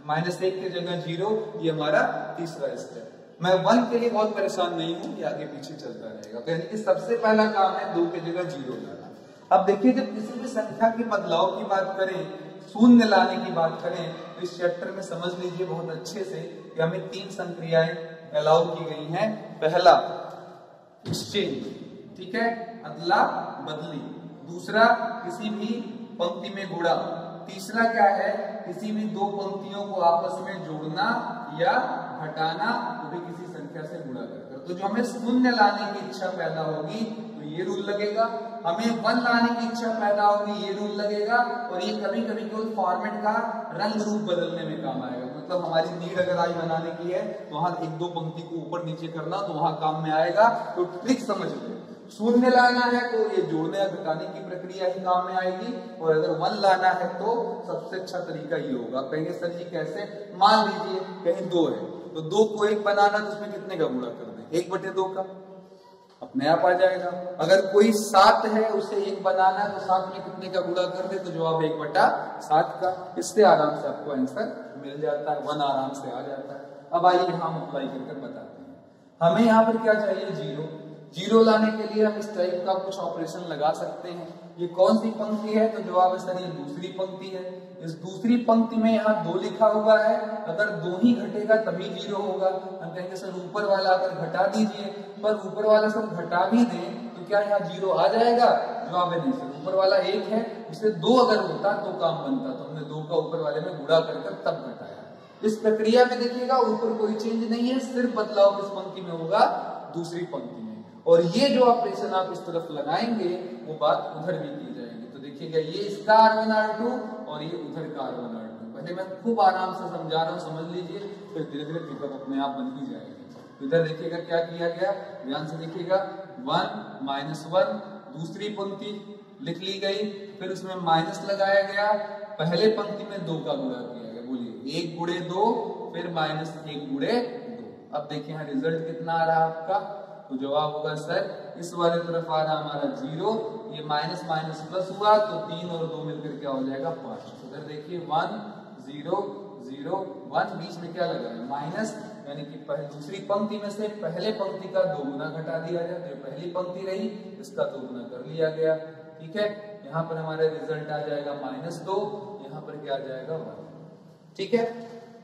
-1 के जगह 0, ये हमारा तीसरा स्टेप। मैं 1 के लिए बहुत परेशान नहीं हूं, ये आगे पीछे चलता रहेगा। तो यानी कि सबसे पहला काम है 2 के जगह 0 लाना। अब देखिए जब किसी भी संख्या के बदलाव की बात करें, शून्य लाने की बात करें, तो इस चैप्टर में समझ लीजिए बहुत अच्छे से कि हमें 3 संक्रियाएं अलाउ की गई हैं। पहला एक्सचेंज, ठीक है, अदला बदली। दूसरा किसी भी पंक्ति में गुणा। तीसरा क्या है, किसी भी 2 पंक्तियों को आपस में जोड़ना या घटाना, वो भी किसी संख्या से गुणा कर। तो जो हमें शून्य लाने की इच्छा पैदा होगी तो ये रूल लगेगा, हमें 1 लाने की इच्छा पैदा होगी ये रूल लगेगा। और ये कभी कभी केवल फॉर्मेट का रंग रूप बदलने में काम आएगा। मतलब हमारी नीड अगर आई बनाने की है तो वहां 1-2 पंक्ति को ऊपर नीचे करना, तो वहां काम में आएगा। तो ट्रिक समझ ले, शून्य लाना है तो ये जोड़ने या घटाने की प्रक्रिया ही काम में आएगी। और अगर 1 लाना है तो सबसे अच्छा तरीका ये होगा। कहेंगे सर जी कैसे, मान लीजिए कहीं 2 है तो 2 को 1 बनाना, तो उसमें कितने का गुणा कर दें, 1/2 का, अपने आप आ जाएगा। अगर कोई 7 है उसे 1 बनाना है तो 7 में कितने का गुणा कर दे, तो जवाब 1/7 का। इससे आराम से आपको आंसर मिल जाता है, 1 आराम से आ जाता है। अब आइए हम अप्लाई कर बताते हैं। हमें यहाँ पर क्या चाहिए, 0 लाने के लिए हम इस टाइप का कुछ ऑपरेशन लगा सकते हैं। ये कौन सी पंक्ति है, तो जवाब है सर ये दूसरी पंक्ति है। इस दूसरी पंक्ति में यहाँ 2 लिखा हुआ है, अगर 2 ही घटेगा तभी 0 होगा। हम कहेंगे सर ऊपर वाला अगर घटा दीजिए, पर ऊपर वाला सर घटा भी दें तो क्या यहाँ 0 आ जाएगा? जवाब है नहीं सर, ऊपर वाला 1 है, इससे 2 अगर होता तो काम बनता, तो हमने 2 का ऊपर वाले में गुणा कर तब घटाया। इस प्रक्रिया में देखिएगा ऊपर कोई चेंज नहीं है, सिर्फ बदलाव किस पंक्ति में होगा? दूसरी पंक्ति में। और ये जो ऑपरेशन आप इस तरफ लगाएंगे वो बात उधर भी की जाएगी। तो देखिएगा ये इसका R1 R2 और ये उधर का R1 R2। पहले मैं खूब आराम से समझा रहा हूँ, समझ लीजिए, फिर धीरे धीरे पिकअप अपने आप बन ही जाएगी। तो इधर देखिएगा क्या किया गया, ध्यान से देखिएगा, 1 -1 दूसरी पंक्ति लिख ली गई, फिर उसमें माइनस लगाया गया, पहले पंक्ति में 2 का गुणा किया गया। बोलिए 1 गुणे 2, फिर -1 गुणे 2। अब देखिए यहाँ रिजल्ट कितना आ रहा है आपका, तो जवाब होगा सर इस वाले तरफ आ रहा हमारा 0, ये माइनस माइनस प्लस हुआ तो 3 और 2 मिलकर क्या हो जाएगा? 5। तो इधर देखिए 1 0 0 1, बीच में क्या लगा है? माइनस, यानी कि दूसरी पंक्ति में से पहले पंक्ति का 2 गुना घटा दिया जाए, तो पहली पंक्ति रही, इसका 2 गुना कर लिया गया। ठीक है, यहाँ पर हमारा रिजल्ट आ जाएगा -2, यहाँ पर क्या आ जाएगा? 1। ठीक है,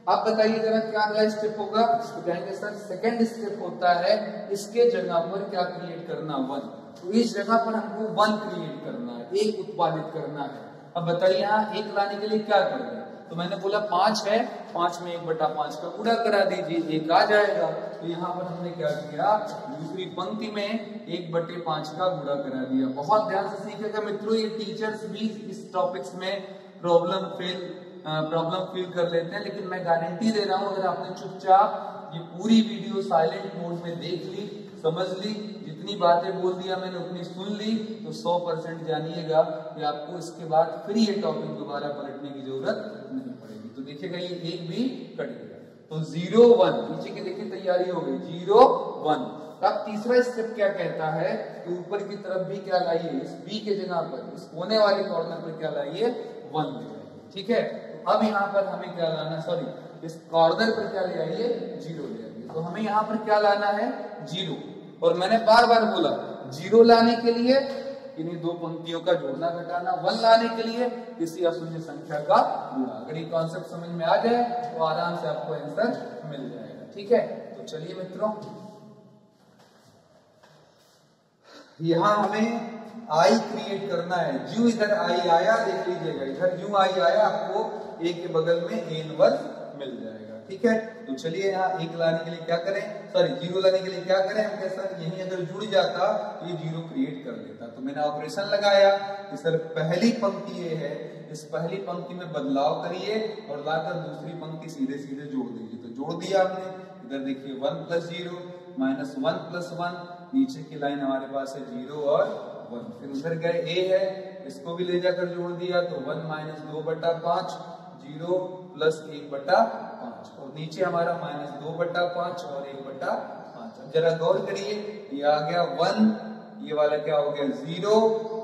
आप बताइए जरा क्या अगला स्टेप होगा? तो कहेंगे सर सेकंड स्टेप होता है इसके जगह पर क्या क्रिएट करना? 1। तो इस जगह पर हमको 1 क्रिएट करना है, 1 उत्पादित करना है। अब बताइए यहाँ 1 लाने के लिए क्या करना है? तो मैंने बोला 5 है, 5 में 1/5 का गुणा करा दीजिए, 1 आ जाएगा। तो यहाँ पर हमने क्या किया? दूसरी पंक्ति में 1/5 का गुणा करा दिया। बहुत ध्यान से सीखिएगा मित्रों, ये टीचर्स भी इस टॉपिक्स में प्रॉब्लम फील कर लेते हैं, लेकिन मैं गारंटी दे रहा हूं अगर आपने चुपचाप ये पूरी वीडियो साइलेंट मोड में देख ली, समझ ली, जितनी बातें बोल दिया मैंने उतनी सुन ली, तो 100% जानिएगा कि आपको इसके बाद फिर ये टॉपिक दोबारा पलटने की जरूरत नहीं पड़ेगी। तो देखिएगा ये 1 भी कट गया, तो 0 1 नीचे की देखिए तैयारी हो गई, 0 1। अब तीसरा स्टेप क्या कहता है कि ऊपर की तरफ भी क्या लाइए? इस बी के जगह पर, इस कोने वाले कॉर्नर पर क्या लाइए? 1 ले आइए। ठीक है, अब यहाँ पर हमें क्या लाना? सॉरी, इस कॉर्नर पर क्या ले आइए? 0 ले आइए। तो हमें यहाँ पर क्या लाना है? 0। और मैंने बार बार बोला 0 लाने के लिए इन्हीं 2 पंक्तियों का जोड़ना घटाना, 1 लाने के लिए किसी अशून्य संख्या का गुणा। अगर ये कॉन्सेप्ट समझ में आ जाए तो आराम से आपको आंसर मिल जाएगा। ठीक है, तो चलिए मित्रों, यहाँ हमें आई क्रिएट करना है। जो इधर आई आया, देख लीजिएगा, इधर जो आई आया आपको ए के बगल में ए इनवर्स मिल जाएगा। ठीक है, तो चलिए यहाँ 1 लाने के लिए क्या करें? सॉरी 0 लाने के लिए क्या करें? हम कैसा, यही अगर जुड़ जाता तो ये 0 क्रिएट कर देता। तो मैंने ऑपरेशन लगाया कि सर पहली पंक्ति ये है, इस पहली पंक्ति में बदलाव करिए और लाकर दूसरी पंक्ति सीधे सीधे जोड़ दीजिए। तो जोड़ दिया हमने, इधर देखिए 1 + 0 -1 + 1, नीचे की लाइन हमारे पास है 0 और 1। फिर उधर गए ए है, इसको भी ले जाकर जोड़ दिया, तो 1 - 2/5 0 + 1/5, और नीचे हमारा -2/5 और 1/5। अब जरा गौर करिए, ये आ गया 1, ये वाला क्या हो गया? 0,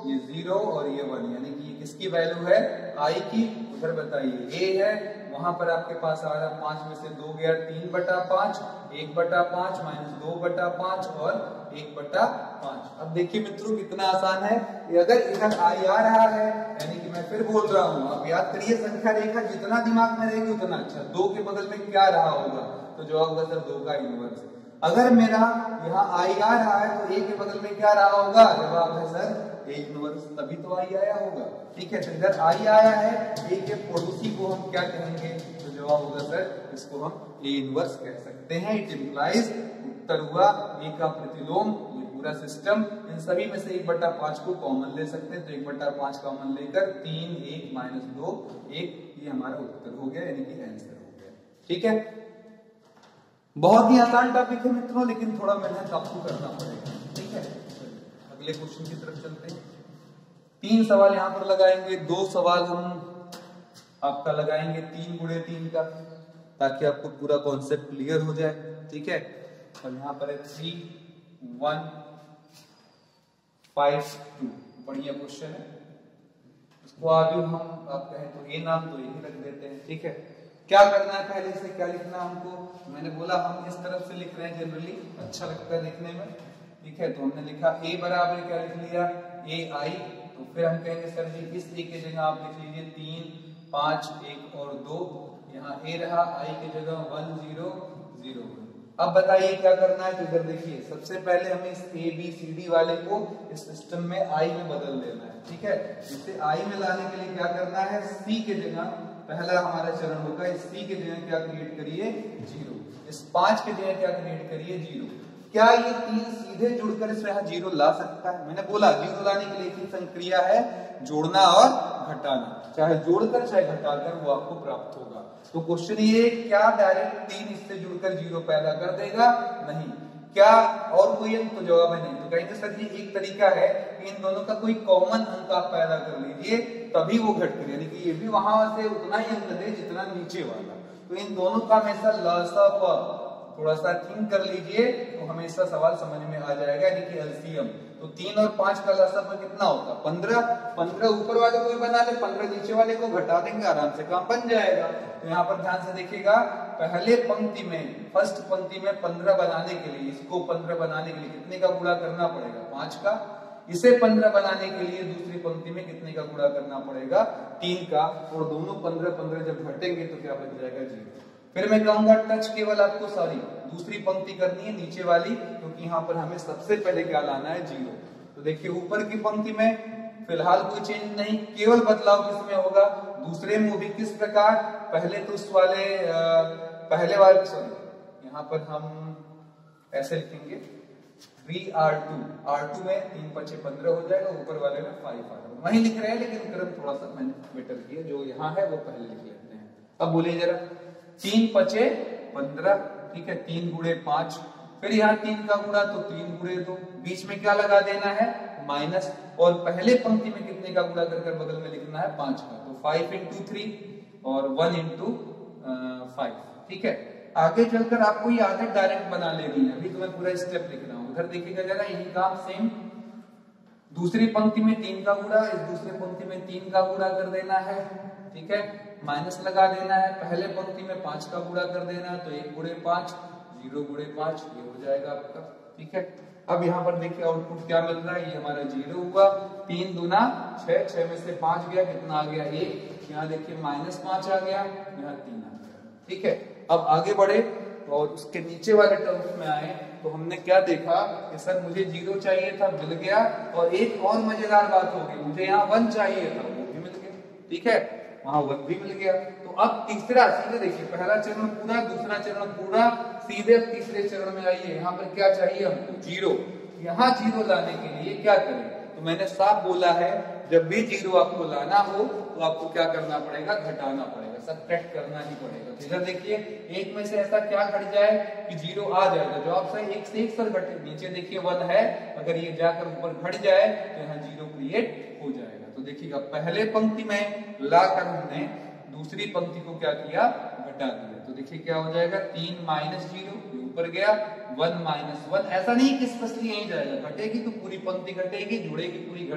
ये 0 और ये 1, यानी कि ये किसकी वैल्यू है? आई की। उधर बताइए ए है, वहां पर आपके पास आ रहा 5 में से 2 गया 3/5, 1/5 -2/5 और 1/5। अब देखिए मित्रों कितना आसान है, अगर इधर आई आ रहा है, यानी कि मैं फिर बोल रहा हूँ, आप याद करिए संख्या रेखा जितना दिमाग में रहेगी उतना अच्छा। 2 के बगल में क्या रहा होगा? तो जवाब होगा सर 2 का इनवर्स। अगर मेरा यहाँ आई आ रहा है तो ए के बगल में क्या रहा होगा? जवाब है सर ए इनवर्स, तभी तो आई आया होगा। ठीक है, तो इधर आई आया है, ए के पड़ोसी को हम क्या कहेंगे? तो जवाब होगा सर इसको हम ए इनवर्स कह सकते हैं। इट इंप्लाइज, उत्तर हुआ ए का प्रतिलोम, ये पूरा सिस्टम। इन सभी में से 1/5 को कॉमन ले सकते हैं, तो 1/5 कॉमन लेकर 3 1 -2 1, ये हमारा उत्तर हो गया, यानी कि आंसर हो गया। ठीक है, बहुत ही आसान टॉपिक है मित्रों, लेकिन थोड़ा मेहनत आपको करना पड़ेगा। ठीक है, अगले क्वेश्चन की तरफ चलते हैं। 3 सवाल यहाँ पर लगाएंगे, 2 सवाल हम आपका लगाएंगे 3 × 3 का, ताकि आपको पूरा कॉन्सेप्ट क्लियर हो जाए। ठीक है, और यहाँ पर है 3 1 5 2, बढ़िया क्वेश्चन है। इसको आगे हम आप कहें तो ए नाम तो यही रख देते हैं। ठीक है, क्या करना है? पहले से क्या लिखना है हमको? मैंने बोला हम इस तरफ से लिख रहे हैं, जनरली अच्छा लगता है लिखने में। ठीक है, तो हमने लिखा a बराबर क्या लिख लिया? ए आई। तो फिर हम कहेंगे सर जी इस a के जगह आप लिख लीजिए 3 5 1 और 2, यहाँ a रहा, i के जगह 1 0 0। अब बताइए क्या करना है। तो इधर देखिए सबसे पहले हमें इस ए बी सी डी वाले को इस सिस्टम में आई में बदल देना है, ठीक है। इसे आई में लाने के लिए क्या करना है, सी के जगह पहला हमारा चरण होगा, इस सी के जगह क्या क्रिएट करिए 0, इस 5 के जगह क्या क्रिएट करिए 0। क्या ये 3 सीधे जुड़कर इसमें यहाँ 0 ला सकता है? मैंने बोला 0 लाने के लिए एक संक्रिया है, जोड़ना और घटाना, चाहे जोड़कर चाहे घटाकर वो आपको प्राप्त होगा। तो क्वेश्चन ये, क्या डायरेक्ट 3 इससे जुड़कर 0 पैदा कर देगा? नहीं। क्या और कोई अंक? तो जवाब है नहीं। तो कहेंगे सर जी एक तरीका है कि इन दोनों का कोई कॉमन अंक आप पैदा कर लीजिए, तभी वो घट करे, यानी कि ये भी वहां से उतना ही अंक दे जितना नीचे वाला। तो इन दोनों का हमेशा लसाअ थोड़ा सा थिंक कर लीजिए तो हमेशा सवाल समझ में आ जाएगा, यानी कि एलसीएम। तो 3 और 5 का लसाअ कितना होगा 15। 15 ऊपर वाले को भी बना ले, 15 नीचे वाले को घटा देंगे, आराम से काम बन जाएगा। तो यहाँ पर ध्यान से देखिएगा, पहले पंक्ति में फर्स्ट पंक्ति में 15 बनाने के लिए, इसको 15 बनाने के लिए कितने का गुणा करना पड़ेगा 5 का। इसे 15 बनाने के लिए दूसरी पंक्ति में कितने का गुणा करना पड़ेगा 3 का। और दोनों 15-15 जब घटेंगे तो क्या बच जाएगा 0। फिर मैं कहूंगा टच केवल आपको सॉरी दूसरी पंक्ति करनी है नीचे वाली, क्योंकि यहाँ पर हमें सबसे पहले क्या लाना है 0। तो देखिए ऊपर की पंक्ति में फिलहाल कोई चेंज नहीं, केवल बदलाव किसमें होगा दूसरे में भी। किस प्रकार? पहले तो उस वाले पहले वाले सॉरी यहाँ पर हम ऐसे लिखेंगे 3R2 में 3 × 5 = 15 हो जाएगा, ऊपर वाले में 5R वही लिख रहे हैं, लेकिन क्रम थोड़ा सा मैंने बेटर किया, जो यहाँ है वो पहले लिख लेते हैं। अब बोलिए जरा 3 × 5 = 15, ठीक है, 3 × 5, फिर यहाँ 3 का गुणा तो 3 × 2, बीच में क्या लगा देना है माइनस, और पहले पंक्ति में कितने का गुणा कर बगल में लिखना है 5 का। तो 5 × 3 और 1 × 5, ठीक है। आगे चलकर आपको ये आदत डायरेक्ट बना लेनी है, अभी तो मैं पूरा स्टेप लिख रहा हूँ। उधर देखिएगा जरा, यही काम सेम, दूसरी पंक्ति में 3 का गुणा, इस दूसरी पंक्ति में 3 का गुणा कर देना है, ठीक है, माइनस लगा देना है, पहले पंक्ति में 5 का गुणा कर देना है, तो 1 × 5 0 × 5 ये हो जाएगा आपका, ठीक है। अब यहाँ पर देखिए आउटपुट क्या मिल रहा है, ये हमारा 0 हुआ, 3 दूना 6, 6 में से 5 गया, कितना आ गया 1, यहाँ देखिए -5 आ गया, यहाँ 3 आ गया, ठीक है। अब आगे बढ़े और उसके नीचे वाले टर्म्स में आए तो हमने क्या देखा कि सर मुझे 0 चाहिए था, मिल गया, और एक और मजेदार बात हो गई, मुझे यहाँ 1 चाहिए था, वो भी मिल गया, ठीक है, वहां 1 भी मिल गया। तो अब तीसरा, सीधे देखिए पहला चरण पूरा, दूसरा चरण पूरा, सीधे अब तीसरे चरण में आइए। यहाँ पर क्या चाहिए हमको 0, यहाँ 0 लाने के लिए क्या करें? तो मैंने साफ बोला है, जब भी 0 आपको लाना हो तो आपको क्या करना पड़ेगा, घटाना पड़ेगा, सब्ट्रैक्ट करना ही पड़ेगा। तो इधर देखिए एक में से ऐसा क्या घट जाए कि 0 आ जाएगा, जवाब सही 1 से 1 सर घटे, नीचे देखिए 1 है, अगर ये जाकर ऊपर घट जाए तो यहाँ 0 क्रिएट हो जाएगा। तो देखिएगा पहले पंक्ति में लाकर हमने दूसरी पंक्ति को क्या किया, घटा दिया। तो देखिए क्या हो जाएगा 3 - 0 ऊपर गया, 1 - 1, ऐसा नहीं कि स्पष्टली यहीं जाएगा, घटेगी तो पूरी पंक्ति घटेगी, जुड़ेगी पूरी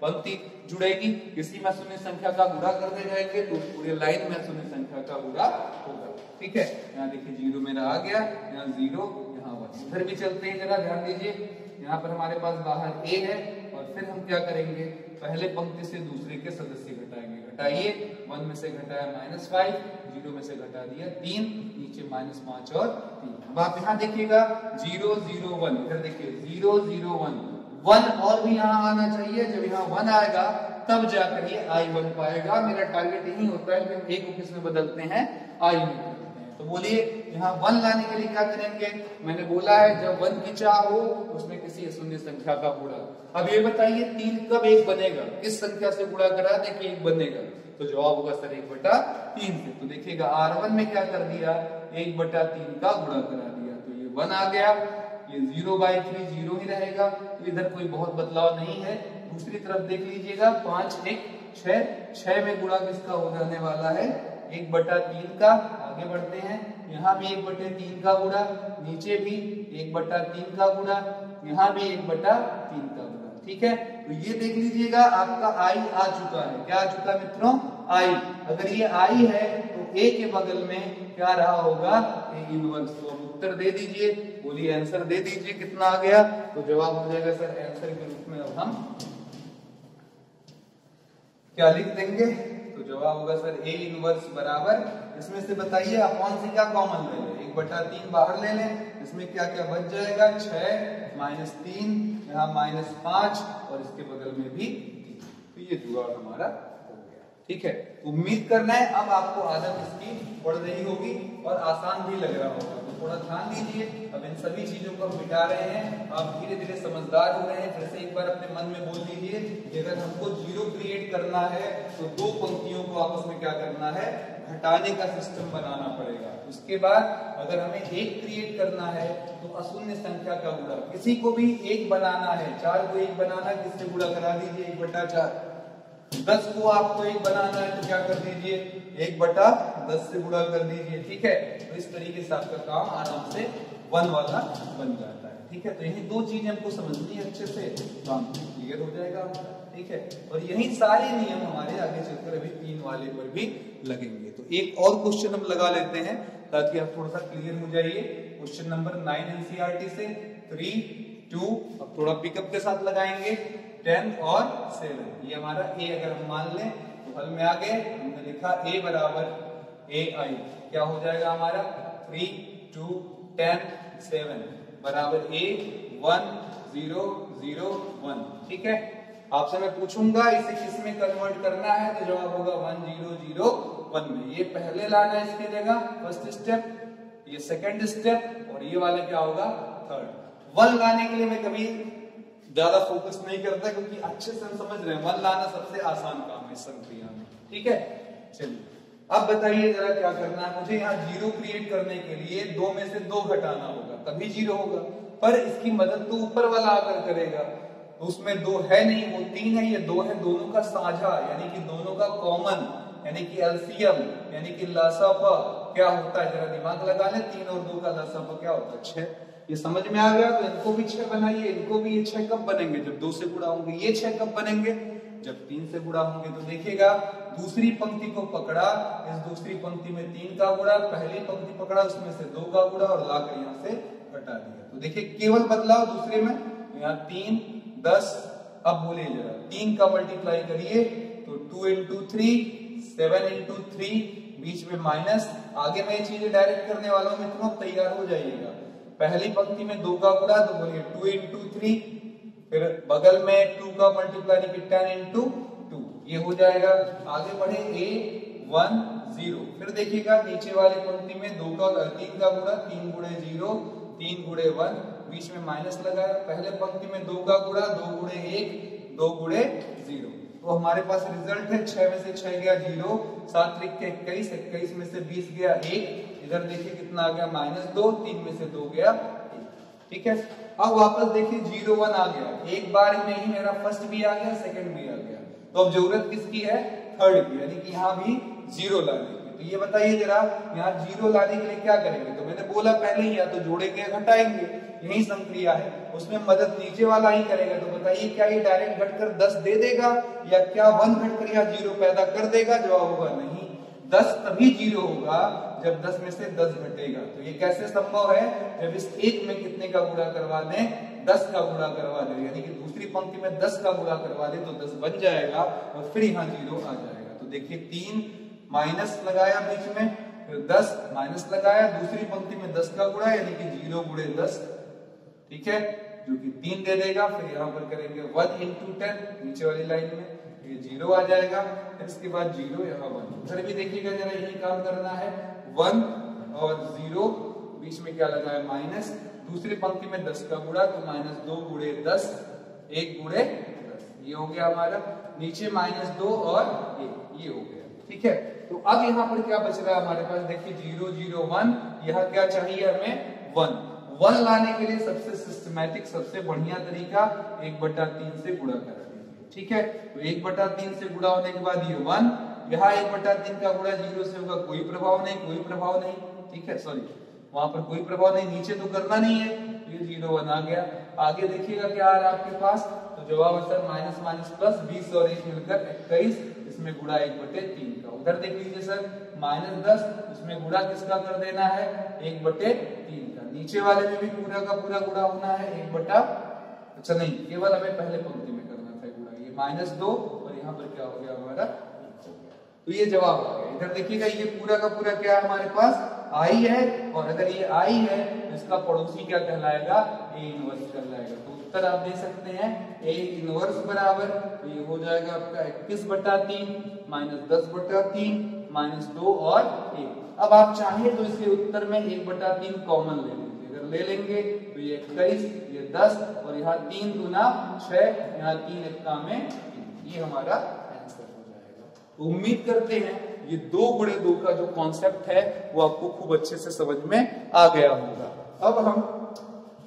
पंक्ति जुड़ेगी, इसी में शून्य संख्या का गुणा कर दे जाएंगे तो पूरे लाइन में शून्य संख्या का गुणा होगा, ठीक है। यहाँ देखिए 0 मेरा आ गया, यहाँ 0, यहाँ 1। उधर भी चलते हैं, जरा ध्यान दीजिए, यहाँ पर हमारे पास बाहर a है, और फिर हम क्या करेंगे, पहले पंक्ति से दूसरे के सदस्य घटाएंगे। घटाइए, 1 में से घटाया -5, 0 में से घटा दिया 3, नीचे -5 और 3। अब आप यहाँ देखिएगा 0 0 1, इधर देखिए 0 0 1, 1 और भी यहाँ आना चाहिए, जब यहाँ 1 आएगा तब जाकर ये I1 पाएगा। मेरा टारगेट यही होता है कि हम a को किस में बदलते हैं, I में बदलते हैं। तो बोलिए यहाँ 1 लाने के लिए क्या करेंगे, मैंने बोला है जब 1 की चाह हो उसमें किसी शून्य संख्या का गुणा। अब ये बताइए 3 कब 1 बनेगा, किस संख्या से गुणा करा दे कि 1 बनेगा, तो जवाब होगा सर 1/3 से। तो देखिएगा R1 में क्या कर दिया, 1/3 का गुणा करा दिया, तो ये 1 आ गया, ये 0/3 0 ही रहेगा, तो इधर कोई बहुत बदलाव नहीं है। दूसरी तरफ देख लीजिएगा 5 1 6, 6 में गुणा किसका हो जाने वाला है 1/3 का। आगे बढ़ते हैं, यहाँ भी 1/3 का गुणा, नीचे भी 1/3 का गुणा, यहाँ भी 1/3 का गुणा, ठीक है। तो ये देख लीजिएगा आपका I आ चुका है, क्या आ चुका है मित्रों, I। अगर ये I है तो A के बगल में क्या रहा होगा, A इनवर्स। तो उत्तर दे दीजिए, बोलिए आंसर दे दीजिए, कितना आ गया, तो जवाब हो जाएगा सर आंसर के रूप में अब हम क्या लिख देंगे, तो जवाब होगा सर A इनवर्स बराबर, इसमें से बताइए अपॉन से क्या कॉमन ले लें, 1/3 बाहर ले लें, इसमें क्या क्या बच जाएगा, 6 माइनस 3, यहाँ माइनस 5 और इसके बगल में भी 3। तो ये जुगाड़ हमारा हो गया। ठीक है, उम्मीद करना है अब आपको आदत इसकी पड़ रही होगी और आसान भी लग रहा होगा। तो थोड़ा ध्यान दीजिए, अब इन सभी चीजों को हम मिटा रहे हैं, आप धीरे धीरे समझदार हो रहे हैं। फिर से एक बार अपने मन में बोल लीजिए कि अगर हमको जीरो क्रिएट करना है तो दो पंक्तियों को आपस में क्या करना है, घटाने का सिस्टम बनाना पड़ेगा। उसके बाद अगर हमें एक क्रिएट करना है तो अशून्य संख्या का गुणा, किसी को भी एक बनाना है, 4 को एक बनाना, किससे गुणा करा दीजिए 1/4। 10 को आपको एक बनाना है तो क्या कर दीजिए, 1/10 से गुणा कर दीजिए। ठीक है, तो इस तरीके से आपका काम आराम से 1 वाला बन जाता है। ठीक है, तो यही दो चीजें हमको समझनी है अच्छे से, काम क्लियर हो जाएगा हमारा। ठीक है, और यही सारे नियम हमारे आगे चलकर अभी 3 वाले पर भी लगेंगे। तो एक और क्वेश्चन हम लगा लेते हैं ताकि आप थोड़ा सा क्लियर हो जाइए। क्वेश्चन नंबर 9 एनसीईआरटी से 3, 2, अब थोड़ा पिकअप के साथ लगाएंगे, 10 और 7। ये हमारा ए अगर हम मान लें तो हल में आ गए, हमने लिखा ए बराबर AI, क्या हो जाएगा हमारा 3, 2, 10, 7 बराबर A 1, 0, 0, 1। ठीक है, आपसे मैं पूछूंगा इसे किस में कन्वर्ट करना है तो जवाब होगा 1, 0, 0, 1 में। ये पहले लाना है इसकी जगह, फर्स्ट स्टेप, ये सेकंड स्टेप और ये वाला क्या होगा, थर्ड। 1 लाने के लिए मैं कभी ज्यादा फोकस नहीं करता क्योंकि अच्छे से हम समझ रहे हैं 1 लाना सबसे आसान काम है इस संक्रिया में। ठीक है, चलिए अब बताइए जरा क्या करना है मुझे। यहाँ 0 क्रिएट करने के लिए 2 में से 2 घटाना होगा तभी 0 होगा, पर इसकी मदद तो ऊपर वाला आकर करेगा। तो उसमें 2 है नहीं, वो 3 है, ये 2 है, दोनों का साझा यानी कि दोनों का कॉमन यानी कि एलसीएम यानी कि लसापा क्या होता है, जरा दिमाग लगा ले, 3 और 2 का लसापा क्या होता है, 6। ये समझ में आ गया, तो इनको भी 6 बनाइए, इनको भी ये 6 कब बनेंगे, जब 2 से गुणा होंगे। ये 6 कब बनेंगे, जब 3 से गुणा होंगे। तो देखिएगा दूसरी पंक्ति को पकड़ा, इस दूसरी पंक्ति में 3 का गुणा, पहली पंक्ति पकड़ा उसमें से 2 का गुणा और लाकर यहाँ से घटा दिया। तो देखिए केवल बदलाव दूसरे में, यहाँ 3, 10। अब बोलिए जरा 3 का मल्टीप्लाई करिए तो 2 into 3, 7 into 3, बीच में माइनस। आगे मैं ये चीजें डायरेक्ट करने वाला हूं मित्रों, तैयार हो जाइएगा। पहली पंक्ति में 2 का गुणा तो बोलिए 2 into 3, फिर बगल में 2 का मल्टीप्लाई की 10 into 2, ये हो जाएगा। आगे बढ़े A 1, 0, फिर देखिएगा नीचे वाली पंक्ति में 3 का गुणा, 3 गुणे 0, 3 गुणे 1, बीच में माइनस लगाया। पहले पंक्ति में 2 का गुणा, 2 गुणे 1, 2 गुणे 0। तो हमारे पास रिजल्ट है 6 में से 6 गया 0, 7 त्रिक के 21, 21 में से 20 गया 1। इधर देखिए कितना आ गया -2, 3 में से 2 गया 1। ठीक है, अब वापस देखिए 0, 1 आ गया, एक बार में ही मेरा फर्स्ट भी आ गया, सेकंड भी आ गया। तो अब जरूरत किसकी है, थर्ड की, यानी कि यहाँ भी 0 लाने की। तो ये बताइए जरा यहाँ 0 लाने के लिए क्या करेंगे। तो मैंने बोला पहले ही, या तो जोड़ेंगे या घटाएंगे, यही संक्रिया है, उसमें मदद नीचे वाला ही करेगा। तो बताइए क्या ये डायरेक्ट घटकर 10 दे देगा या क्या 1 घटकर यहाँ 0 पैदा कर देगा। जवाब होगा नहीं, 10 तभी 0 होगा जब 10 में से 10 घटेगा। तो ये कैसे संभव है, जब इस एक में कितने का गुणा करवा दें, 10 का गुणा करवा दे, यानी कि दूसरी पंक्ति में 10 का गुणा करवा दे तो 10 बन जाएगा और फिर यहाँ 0 आ जाएगा। तो देखिए 3 माइनस लगाया बीच में, फिर 10 माइनस लगाया, दूसरी पंक्ति में 10 का गुणा यानी कि 0 गुणे 10, ठीक है, जो कि 3 दे देगा। फिर यहाँ पर करेंगे 1 into 10 नीचे वाली लाइन में, ये 0 आ जाएगा। फिर इसके बाद 0 यहाँ 1, उधर भी देखिएगा जरा यही काम करना है, 1 और 0 बीच में क्या लगा है माइनस, दूसरी पंक्ति में 10 का गुणा तो -2 गुणे 10, 1 गुणे 10, ये हो गया हमारा। नीचे -2 और ये हो गया। ठीक है, तो अब यहाँ पर क्या बच रहा है हमारे पास, देखिए 0, 0, 1, यहाँ क्या चाहिए हमें 1 लाने के लिए सबसे सिस्टमैटिक, सबसे बढ़िया तरीका 1/3 से गुणा करा दीजिए। ठीक है, तो 1/3 से गुणा होने के बाद ये 1, यहाँ 1/3 का गुणा 0 से होगा, कोई प्रभाव नहीं, कोई प्रभाव नहीं। ठीक है, सॉरी वहां पर कोई प्रभाव नहीं, नीचे तो करना नहीं है, ये 0, 1 आ गया। आगे देखिएगा क्या आ रहा है आपके पास, तो जवाब है सर माइनस माइनस प्लस, 20 और 1 मिलकर 21, इसमें गुणा 1/3 का। उधर देख लीजिए सर -10, इसमें गुणा किसका कर देना है 1/3 का। नीचे वाले में भी पूरा का पूरा गुणा होना है 1 अच्छा नहीं, केवल हमें पहले पंक्ति में करना था गुणा, ये -2 और यहाँ पर क्या हो गया हमारा 1 हो गया। तो ये जवाब आ गया। इधर देखिएगा ये पूरा का पूरा क्या है हमारे पास आई है, और अगर ये आई है तो इसका पड़ोसी क्या कहलाएगा, ए इनवर्स कहलाएगा। तो उत्तर आप दे सकते हैं ए इनवर्स बराबर, तो ये हो जाएगा आपका 21/3 माइनस 10/3 माइनस 2 और 1। अब आप चाहे तो इसके उत्तर में 1/3 कॉमन ले लीजिए, अगर ले लेंगे तो ये 21, ये 10 और यहाँ 3 दूना 6, यहाँ 3 एक्का में 3, ये हमारा आंसर हो जाएगा। तो उम्मीद करते हैं ये 2/2 का जो कॉन्सेप्ट है वो आपको खूब अच्छे से समझ में आ गया होगा। अब हम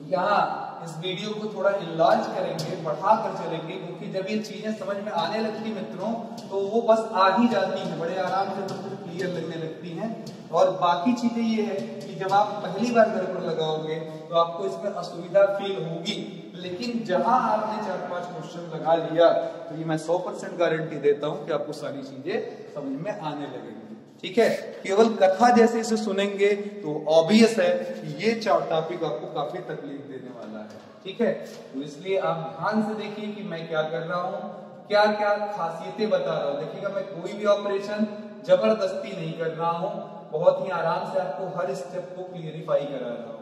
यहाँ इस वीडियो को थोड़ा इलाज करेंगे, बढ़ा कर चलेंगे, क्योंकि जब ये चीजें समझ में आने लगती मित्रों तो वो बस आ ही जाती हैं, बड़े आराम से बिल्कुल क्लियर लगने लगती हैं। और बाकी चीजें ये है कि जब आप पहली बार घर पर लगाओगे तो आपको इसमें असुविधा फील होगी, लेकिन जहां आपने 4-5 क्वेश्चन लगा लिया तो ये मैं 100% गारंटी देता हूं कि आपको सारी चीजें समझ में आने लगेंगी। ठीक है, केवल कथा जैसे इसे सुनेंगे तो ऑब्वियस है कि ये टॉपिक आपको काफी तकलीफ देने वाला है। ठीक है, तो इसलिए आप ध्यान से देखिए कि मैं क्या कर रहा हूँ, क्या क्या खासियतें बता रहा हूँ। देखिएगा मैं कोई भी ऑपरेशन जबरदस्ती नहीं कर रहा हूँ, बहुत ही आराम से आपको हर स्टेप को क्लियरिफाई करा रहा हूँ।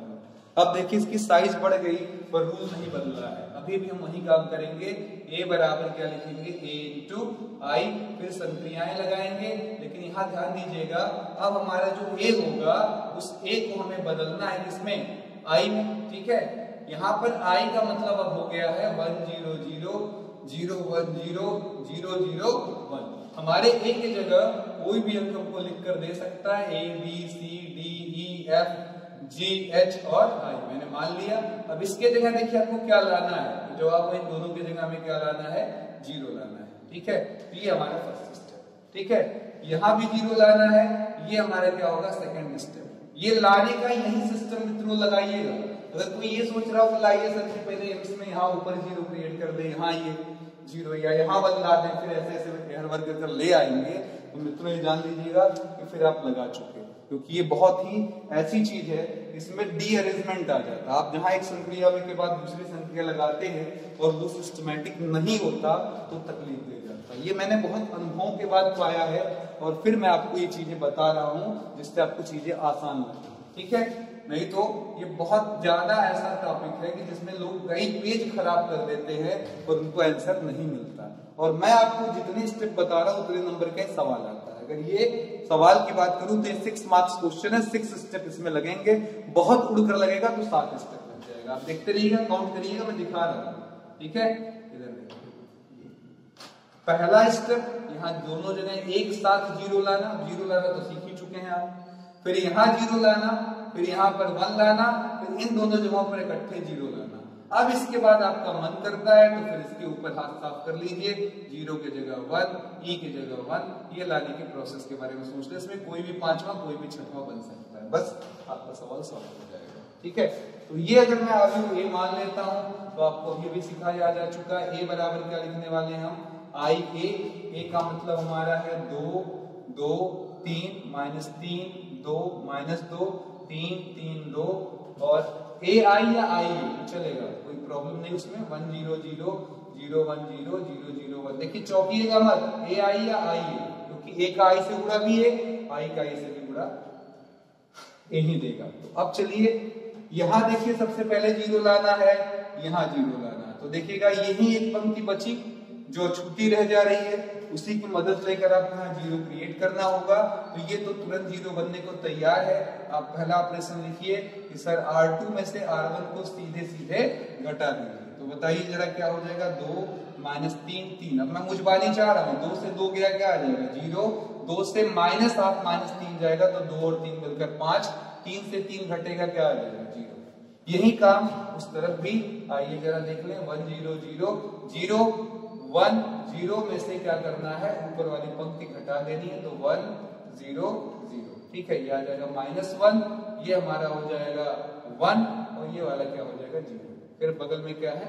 अब देखिए इसकी साइज बढ़ गई पर रूल नहीं बदल रहा है, अभी भी हम वही काम करेंगे। a बराबर क्या लिखेंगे, a इंटू आई, फिर संक्रियाएं लगाएंगे। लेकिन यहाँ ध्यान दीजिएगा, अब हमारा जो a होगा उस a को हमें बदलना है किसमें, i में। ठीक है, यहाँ पर i का मतलब अब हो गया है 1 0 0 0 1 0 0 0 1। हमारे a की जगह कोई भी अंक हमको लिख कर दे सकता है, a b c d e f g h और i, मैंने मान लिया। अब इसके जगह देखिए आपको क्या लाना है, तो जवाब इन दोनों की जगह हमें क्या लाना है, 0 लाना है। ठीक है, तो ये हमारा फर्स्ट स्टेप। ठीक है, यहाँ भी 0 लाना है, ये हमारा क्या होगा, सेकंड स्टेप। ये लाने का यही सिस्टम मित्रों लगाइएगा। अगर कोई ये सोच रहा हो कि लाइए सर जी पहले इसमें यहाँ ऊपर 0 क्रिएट कर दे, यहाँ ये 0 या यहाँ बदला दें, फिर ऐसे ऐसे हर वर्ग कर ले आएंगे, तो मित्रों ये जान लीजिएगा कि फिर आप लगा चुके, क्योंकि ये बहुत ही ऐसी चीज है इसमें डी अरेंजमेंट आ जाता है। आप जहां एक संक्रिया के बाद दूसरी संक्रिया लगाते हैं और वो सिस्टमैटिक नहीं होता तो तकलीफ दे जाता है। ये मैंने बहुत अनुभव के बाद पाया है और फिर मैं आपको ये चीजें बता रहा हूँ जिससे आपको चीजें आसान लगे। ठीक है, नहीं तो ये बहुत ज्यादा ऐसा टॉपिक है कि जिसमें लोग कई पेज खराब कर देते हैं और उनको आंसर नहीं मिलता। और मैं आपको जितने स्टेप बता रहा हूँ उतने नंबर का सवाल आता है। अगर ये सवाल की बात करूं तो 6 मार्क्स क्वेश्चन है, 6 स्टेप इसमें लगेंगे। बहुत उड़कर लगेगा तो 7 स्टेप लग जाएगा। आप देखते रहिएगा, काउंट करिएगा, मैं दिखा रहा हूं। ठीक है, इधर पहला स्टेप, यहाँ दोनों जगह एक साथ 0 लाना। 0 लाना तो सीख ही चुके हैं आप। फिर यहाँ 0 लाना, फिर यहाँ पर 1 लाना, फिर इन दोनों जगहों पर इकट्ठे 0 लाना। अब इसके बाद आपका मन करता है तो फिर इसके ऊपर हाथ साफ कर लीजिए, 0 की जगह 1, e की जगह 1, ये लाने के प्रोसेस के बारे में सोच ले। इसमें कोई भी 5वां कोई भी 6वां बन सकता है, बस आपका सवाल सॉल्व हो जाएगा। ठीक है, तो ये अगर मैं आगे a मान लेता हूं तो आपको अभी भी सिखाया जा चुका है। a बराबर क्या लिखने वाले हैं हम, i a का मतलब हमारा है 2 2 3 -3 2 -2 3 3 2 और a i या i चलेगा, कोई प्रॉब्लम नहीं उसमें। 1 0 0 0 1 0 0 0 1। देखिए चौंकिएगा मत, a i या i है, क्योंकि a का i से गुणा भी है, i का i से भी गुणा यही देगा। तो अब चलिए यहाँ देखिए सबसे पहले 0 लाना है, यहाँ 0 लाना है। तो देखिएगा यही एक पंक्ति बची जो छूटी रह जा रही है, उसी की मदद लेकर आप यहाँ 0 क्रिएट करना होगा। तो ये तो तुरंत 0 बनने को तैयार है। आप पहला ऑपरेशन लिखिए कि सर R2 में से R1 को सीधे सीधे घटा दीजिए। तो बताइए जरा क्या हो जाएगा, 2 -3 3। अब मैं मुझबानी चाह रहा हूँ, 2 से 2 गया क्या आ जाएगा 0, 2 से -8 -3 जाएगा तो 2 और 3 मिलकर 5, 3 से 3 घटेगा क्या आ जाएगा 0। यही काम उस तरफ भी, आइए जरा देख लें। 1 0 0 0 1 0 में से क्या करना है, ऊपर वाली पंक्ति घटा देनी है, तो 1 0 0। ठीक है, ये आ जाएगा -1, ये हमारा हो जाएगा 1 और ये वाला क्या हो जाएगा 0। फिर बगल में क्या है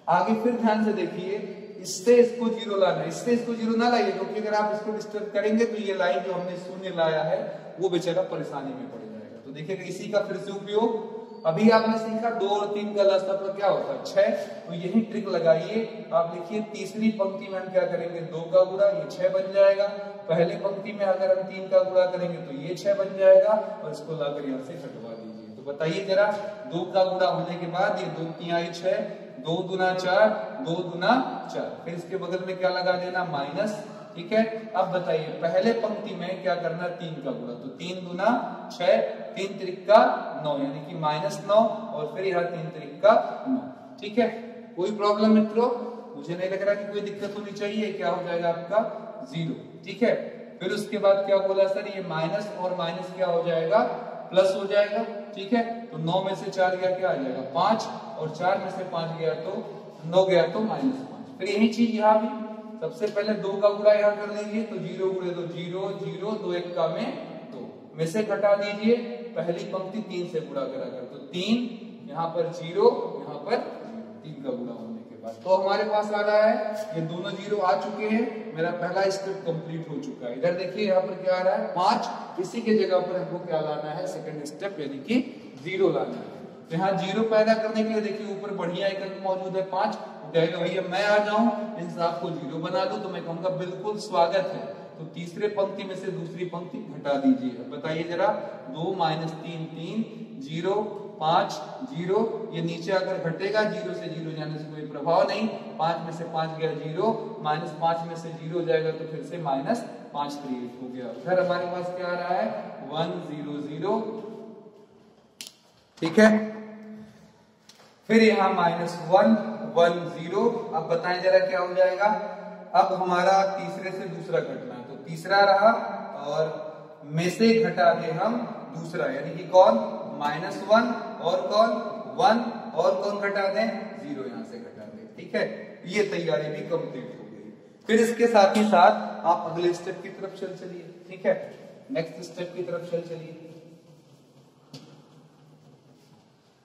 आगे, फिर ध्यान से देखिए, इससे इसको 0 लाना, इससे इसको 0 ना लाइए, क्योंकि अगर आप इसको डिस्टर्ब करेंगे तो ये लाइन जो हमने शून्य लाया है वो बेचारा परेशानी में पड़ जाएगा। तो देखिएगा इसी का फिर से उपयोग अभी आपने सीखा 2 और 3 का लसाअ तो क्या होता है 6, तो यही ट्रिक लगाइए। आप लिखिए तीसरी पंक्ति में हम क्या करेंगे 2 का गुणा, ये 6 बन जाएगा। पहले पंक्ति में अगर हम 3 का गुणा करेंगे तो ये 6 बन जाएगा, और इसको लाकर यहाँ से घटवा दीजिए। तो बताइए जरा 2 का गुणा होने के बाद ये 2 3 6, 2 दूना 4, 2 दूना 4, फिर इसके बगल में क्या लगा देना माइनस। ठीक है, अब बताइए पहले पंक्ति में क्या करना 3 का गुणा, तो 3 दूना 6, 3 त्रिक 9 यानी कि -9, और फिर यहाँ 3 त्रिक 9। ठीक है, कोई प्रॉब्लम मित्रों? मुझे नहीं लग रहा कि कोई दिक्कत होनी चाहिए। क्या हो जाएगा आपका 0। ठीक है, फिर उसके बाद क्या बोला सर, ये माइनस और माइनस क्या हो जाएगा प्लस हो जाएगा। ठीक है, तो 9 में से 4 गया क्या आ जाएगा 5, और 4 में से 5 गया तो 9 गया तो -5। फिर यही चीज यहाँ भी सबसे पहले 2 का गुणा यहाँ कर लीजिए, तो 0 गुणे 2 0 0, 2 1 का में 2 में से घटा दीजिए पहली पंक्ति 3 से गुणा करा कर, तो 3 यहाँ पर 0, यहाँ पर 3 का गुणा होने के बाद तो हमारे पास आ रहा है ये दोनों 0 आ चुके हैं। मेरा पहला स्टेप कंप्लीट हो चुका है। इधर देखिए यहाँ पर क्या आ रहा है 5, इसी के जगह पर हमको क्या लाना है सेकंड स्टेप यानी कि 0 लाना है। तो यहाँ 0 पैदा करने के लिए देखिए ऊपर बढ़िया एक अंक मौजूद है 5, भैया मैं आ जाऊं इन सबको 0 बना दूं, तो मैं कहूंगा बिल्कुल स्वागत है। तो तीसरे पंक्ति में से दूसरी पंक्ति घटा दीजिए। बताइए जरा 2 - 3 3, 0 5 0, ये नीचे अगर घटेगा 0 से 0 जाने से कोई प्रभाव नहीं। 5 में से 5 गया 0, -5 में से 0 जाएगा तो फिर से -5 क्रिएट हो गया। उधर हमारे पास क्या आ रहा है 1 0 0। ठीक है, फिर यहाँ -1 1 0। अब बताएं जरा क्या हो जाएगा। अब हमारा तीसरे से दूसरा घटना है, तो तीसरा रहा और में से घटा दे हम दूसरा, यानी कि कौन -1 और कौन 1, और कौन घटा दें 0 यहाँ से घटा दें। ठीक है, ये तैयारी भी कंप्लीट हो गई। फिर इसके साथ ही साथ आप अगले स्टेप की तरफ चल चलिए। ठीक है, नेक्स्ट स्टेप की तरफ चल चलिए।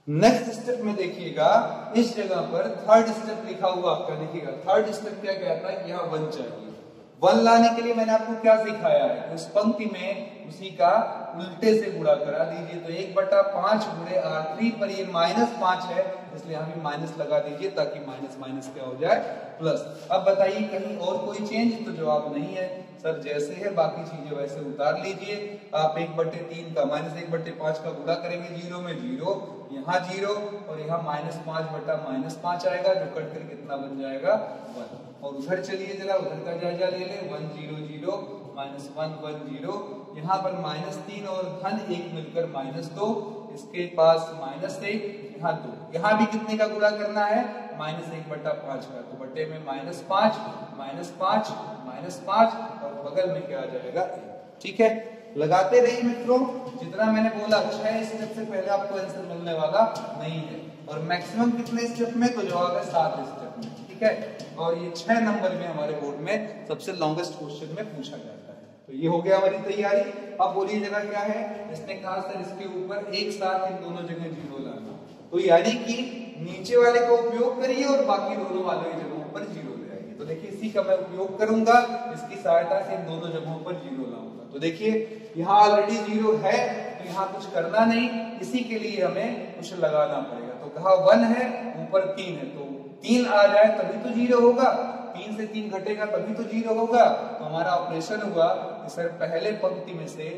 नेक्स्ट स्टेप में देखिएगा इस जगह पर थर्ड स्टेप लिखा हुआ आपका, देखिएगा थर्ड स्टेप क्या कहता है कि यहाँ 1 चाहिए। 1 लाने के लिए मैंने आपको क्या सिखाया है, उस पंक्ति में उसी का उल्टे से गुणा करा दीजिए। तो 1/5 गुणे R3 पर ये -5 है, इसलिए यहाँ भी माइनस लगा दीजिए ताकि माइनस माइनस क्या हो जाए प्लस। अब बताइए कहीं और कोई चेंज, तो जवाब नहीं है सर, जैसे है बाकी चीजें वैसे उतार लीजिए। आप 1/3 का -1/5 का गुणा करेंगे 0 में 0, यहाँ 0 और यहाँ -5/-5 आएगा, जो कट कर कितना बन जाएगा 1। और उधर चलिए जरा उधर का जायजा ले लें। 1 0 0 -1 1 0, यहाँ पर -3 और धन 1 मिलकर -2, इसके पास -1, यहाँ 2। यहाँ भी कितने का गुणा करना है -1/5 का, तो बटे में -5 -5 और बगल में क्या आ जाएगा 1। ठीक है, लगाते रहिए मित्रों। जितना मैंने बोला 6 स्टेप से पहले आपको आंसर मिलने वाला नहीं है, और मैक्सिमम कितने स्टेप में, तो जवाब है 7 स्टेप में। ठीक है, और ये 6 नंबर में हमारे बोर्ड में सबसे लॉन्गेस्ट क्वेश्चन में पूछा जाता है। तो ये हो गया हमारी तैयारी। अब बोलिए जगह क्या है, इसने कहा सर इसके ऊपर एक साथ इन दोनों जगह 0 लाना, तो यानी कि नीचे वाले का उपयोग करिए और बाकी दोनों वाले की जगहों पर 0 ले आइए। तो देखिए इसी का मैं उपयोग करूंगा, इसकी सहायता से इन दोनों जगहों पर 0 लाऊंगा। तो देखिए यहाँ ऑलरेडी 0 है, तो यहाँ कुछ करना नहीं, इसी के लिए हमें कुछ लगाना पड़ेगा। तो कहा 1 है, ऊपर 3 है, तो 3 आ जाए तभी तो 0 होगा, 3 से 3 घटेगा तभी तो 0 होगा। तो हमारा ऑपरेशन हुआ कि सर पहले पंक्ति में से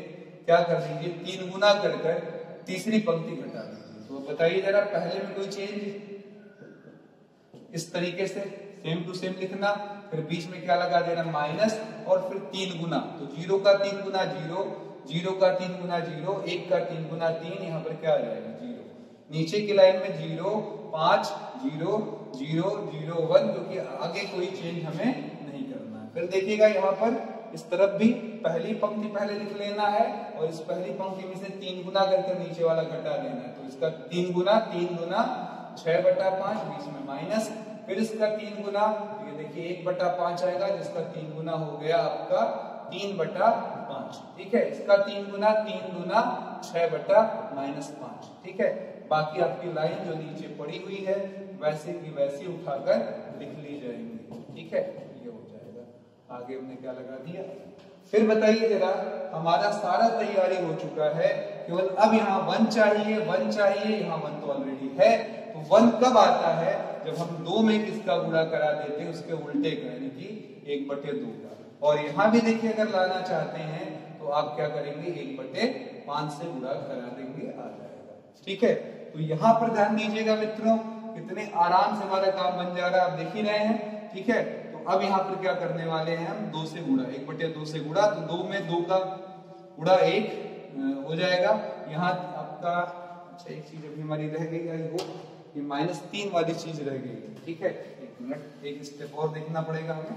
क्या कर दीजिए 3 गुना कर तीसरी पंक्ति घटा दीजिए। तो बताइए जरा पहले में कोई चेंज, इस तरीके से सेम टू सेम लिखना, फिर बीच में क्या लगा देना माइनस, और फिर 3 गुना, तो 0 का 3 गुना 0, 0 का 3 गुना 0, 1 का 3 गुना 3, यहाँ पर क्या आ जाएगा 0। नीचे की लाइन में 0 5 0 0 0 1, क्योंकि आगे कोई चेंज हमें नहीं करना है। फिर देखिएगा यहाँ पर इस तरफ भी पहली पंक्ति पहले लिख लेना है, और इस पहली पंक्ति में से 3 गुना करके नीचे वाला घटा देना है। तो इसका 3 गुना 6/5, बीच में माइनस, फिर इसका 3 गुना, ये देखिए 1/5 आएगा, जिसका 3 गुना हो गया आपका 3/5। ठीक है, इसका 3 गुना 3 दूना 6/-5। ठीक है, बाकी आपकी लाइन जो नीचे पड़ी हुई है वैसे की वैसी उठाकर लिख ली जाएंगी। ठीक है, ये हो जाएगा। आगे हमने क्या लगा दिया फिर बताइए जरा, हमारा सारा तैयारी हो चुका है, केवल अब यहाँ 1 चाहिए, 1 चाहिए, यहाँ 1 तो ऑलरेडी है। तो 1 कब आता है? जब हम 2 में किसका गुणा करा देते हैं, उसके उल्टे का, यानी कि 1/2 का। और यहाँ भी देखिए अगर लाना चाहते हैं तो आप क्या करेंगे, 1/5 से गुणा करा देंगे, आ जाएगा। ठीक है, तो यहाँ पर ध्यान दीजिएगा मित्रों, कितने आराम से हमारा काम बन जा रहा है, आप देख ही रहे हैं। ठीक है, तो अब यहाँ पर क्या करने वाले हैं हम, 2 से गुणा, 1/2 से गुणा, तो 2 में 2 का गुणा 1 हो जाएगा। यहाँ आपका अच्छा एक चीज अभी हमारी रह गई है, वो ये -3 वाली चीज रह गई है। ठीक है, एक मिनट, एक स्टेप और देखना पड़ेगा हमें।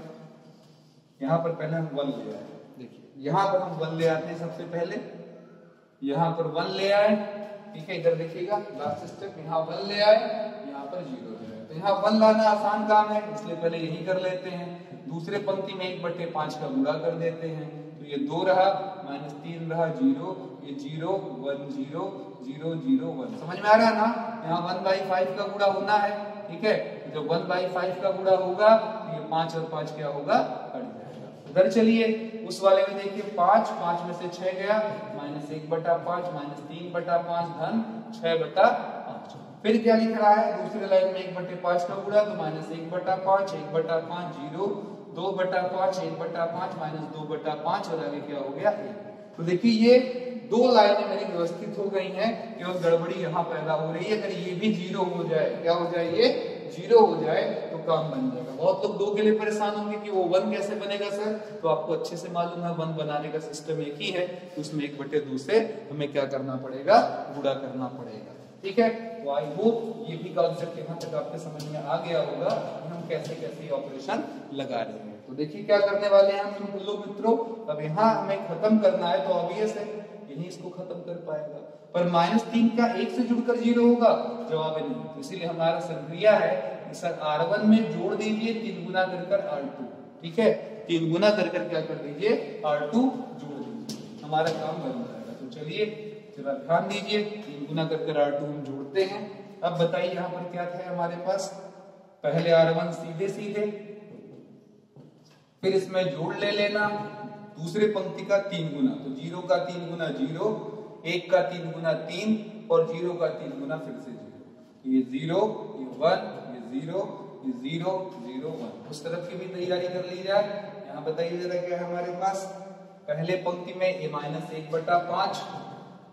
यहाँ पर पहले हम 1 ले आए, देखिए यहाँ पर हम 1 ले आते हैं सबसे पहले, यहाँ पर 1 ले आए। ठीक है, इधर देखिएगा लास्ट स्टेप, यहाँ 1 ले आए, यहाँ पर 0 ले आए। तो यहाँ 1 लाना आसान काम है, इसलिए पहले यही कर लेते हैं। दूसरे पंक्ति में 1/5 का गुणा कर देते हैं, तो ये 2 रहा, -3 रहा, 0, ये 0 1 0 0 0 1। समझ में आ रहा है ना? यहाँ 1/5 का गुणा होना है। ठीक है, तो जब 1/5 का गुणा होगा तो ये 5 और 5 क्या होगा, कट जाएगा। उधर चलिए, उस वाले में देखिए 5 में से 6 गया, -1/5 -3/5 धन 6/5। फिर क्या लिख रहा है, दूसरे लाइन में 1/5 का गुणा, तो -1/5 1/5 0 2/5 1/5 -2/5 और आगे क्या हो गया 1। तो देखिए ये 2 लाइनें मेरी व्यवस्थित हो गई हैं, केवल गड़बड़ी यहाँ पैदा हो रही है। अगर ये भी 0 हो जाए, क्या हो जाए, ये 0 हो जाए तो काम बन जाएगा। बहुत लोग 2 के लिए परेशान होंगे कि वो 1 कैसे बनेगा सर, तो आपको अच्छे से मालूम है 1 बनाने का सिस्टम एक ही है, तो उसमें 1/2 से हमें क्या करना पड़ेगा, गुणा करना पड़ेगा। ठीक है, तो आई होप ये भी कॉन्सेप्ट यहाँ तक आपके समझ में आ गया होगा कि हम कैसे कैसे ऑपरेशन लगा रहे हैं। तो देखिए क्या करने वाले हैं हम लोग मित्रों, अब यहाँ हमें खत्म करना है, तो ऑब्वियस है यही इसको खत्म कर पाएगा। पर -3 का 1 से जुड़कर 0 होगा, जवाब है नहीं। तो इसीलिए हमारा संक्रिया है कि सर R1 में जोड़ दीजिए 3 गुना कर R2। ठीक है, 3 गुना कर क्या कर दीजिए, R2 जोड़ दीजिए, हमारा काम बन जाएगा। तो चलिए जरा ध्यान दीजिए, 3 गुना कर R2 हम जोड़ते हैं। अब बताइए यहाँ पर क्या था हमारे पास, पहले R1 सीधे सीधे, फिर इसमें जोड़ ले लेना, दूसरे पंक्ति का 3 गुना, तो 0 का 3 गुना 0, 1 का 3 गुना 3 और 0 का 3 गुना फिर से 0। ये 0, ये 1, ये 0, ये 0 0 1। उस तरफ की भी तैयारी कर ली जाए। यहाँ बताइए जरा क्या है हमारे पास, पहले पंक्ति में ये -1/5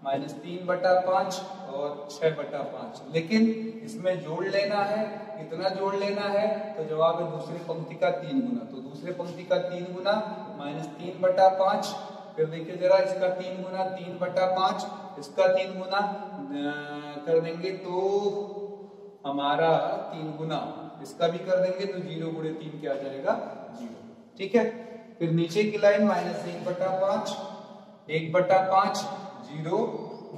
-3/5 और 6/5, लेकिन इसमें जोड़ लेना है, कितना जोड़ लेना है, तो जवाब है दूसरी पंक्ति का 3 गुना। तो दूसरे पंक्ति का 3 गुना -3/5, फिर देखिए जरा इसका 3 गुना 3/5, इसका 3 गुना कर देंगे तो हमारा 3 गुना इसका भी कर देंगे, तो 0 गुणे 3 क्या आ जाएगा, 0। ठीक है, फिर नीचे की लाइन -1/5 1/5 0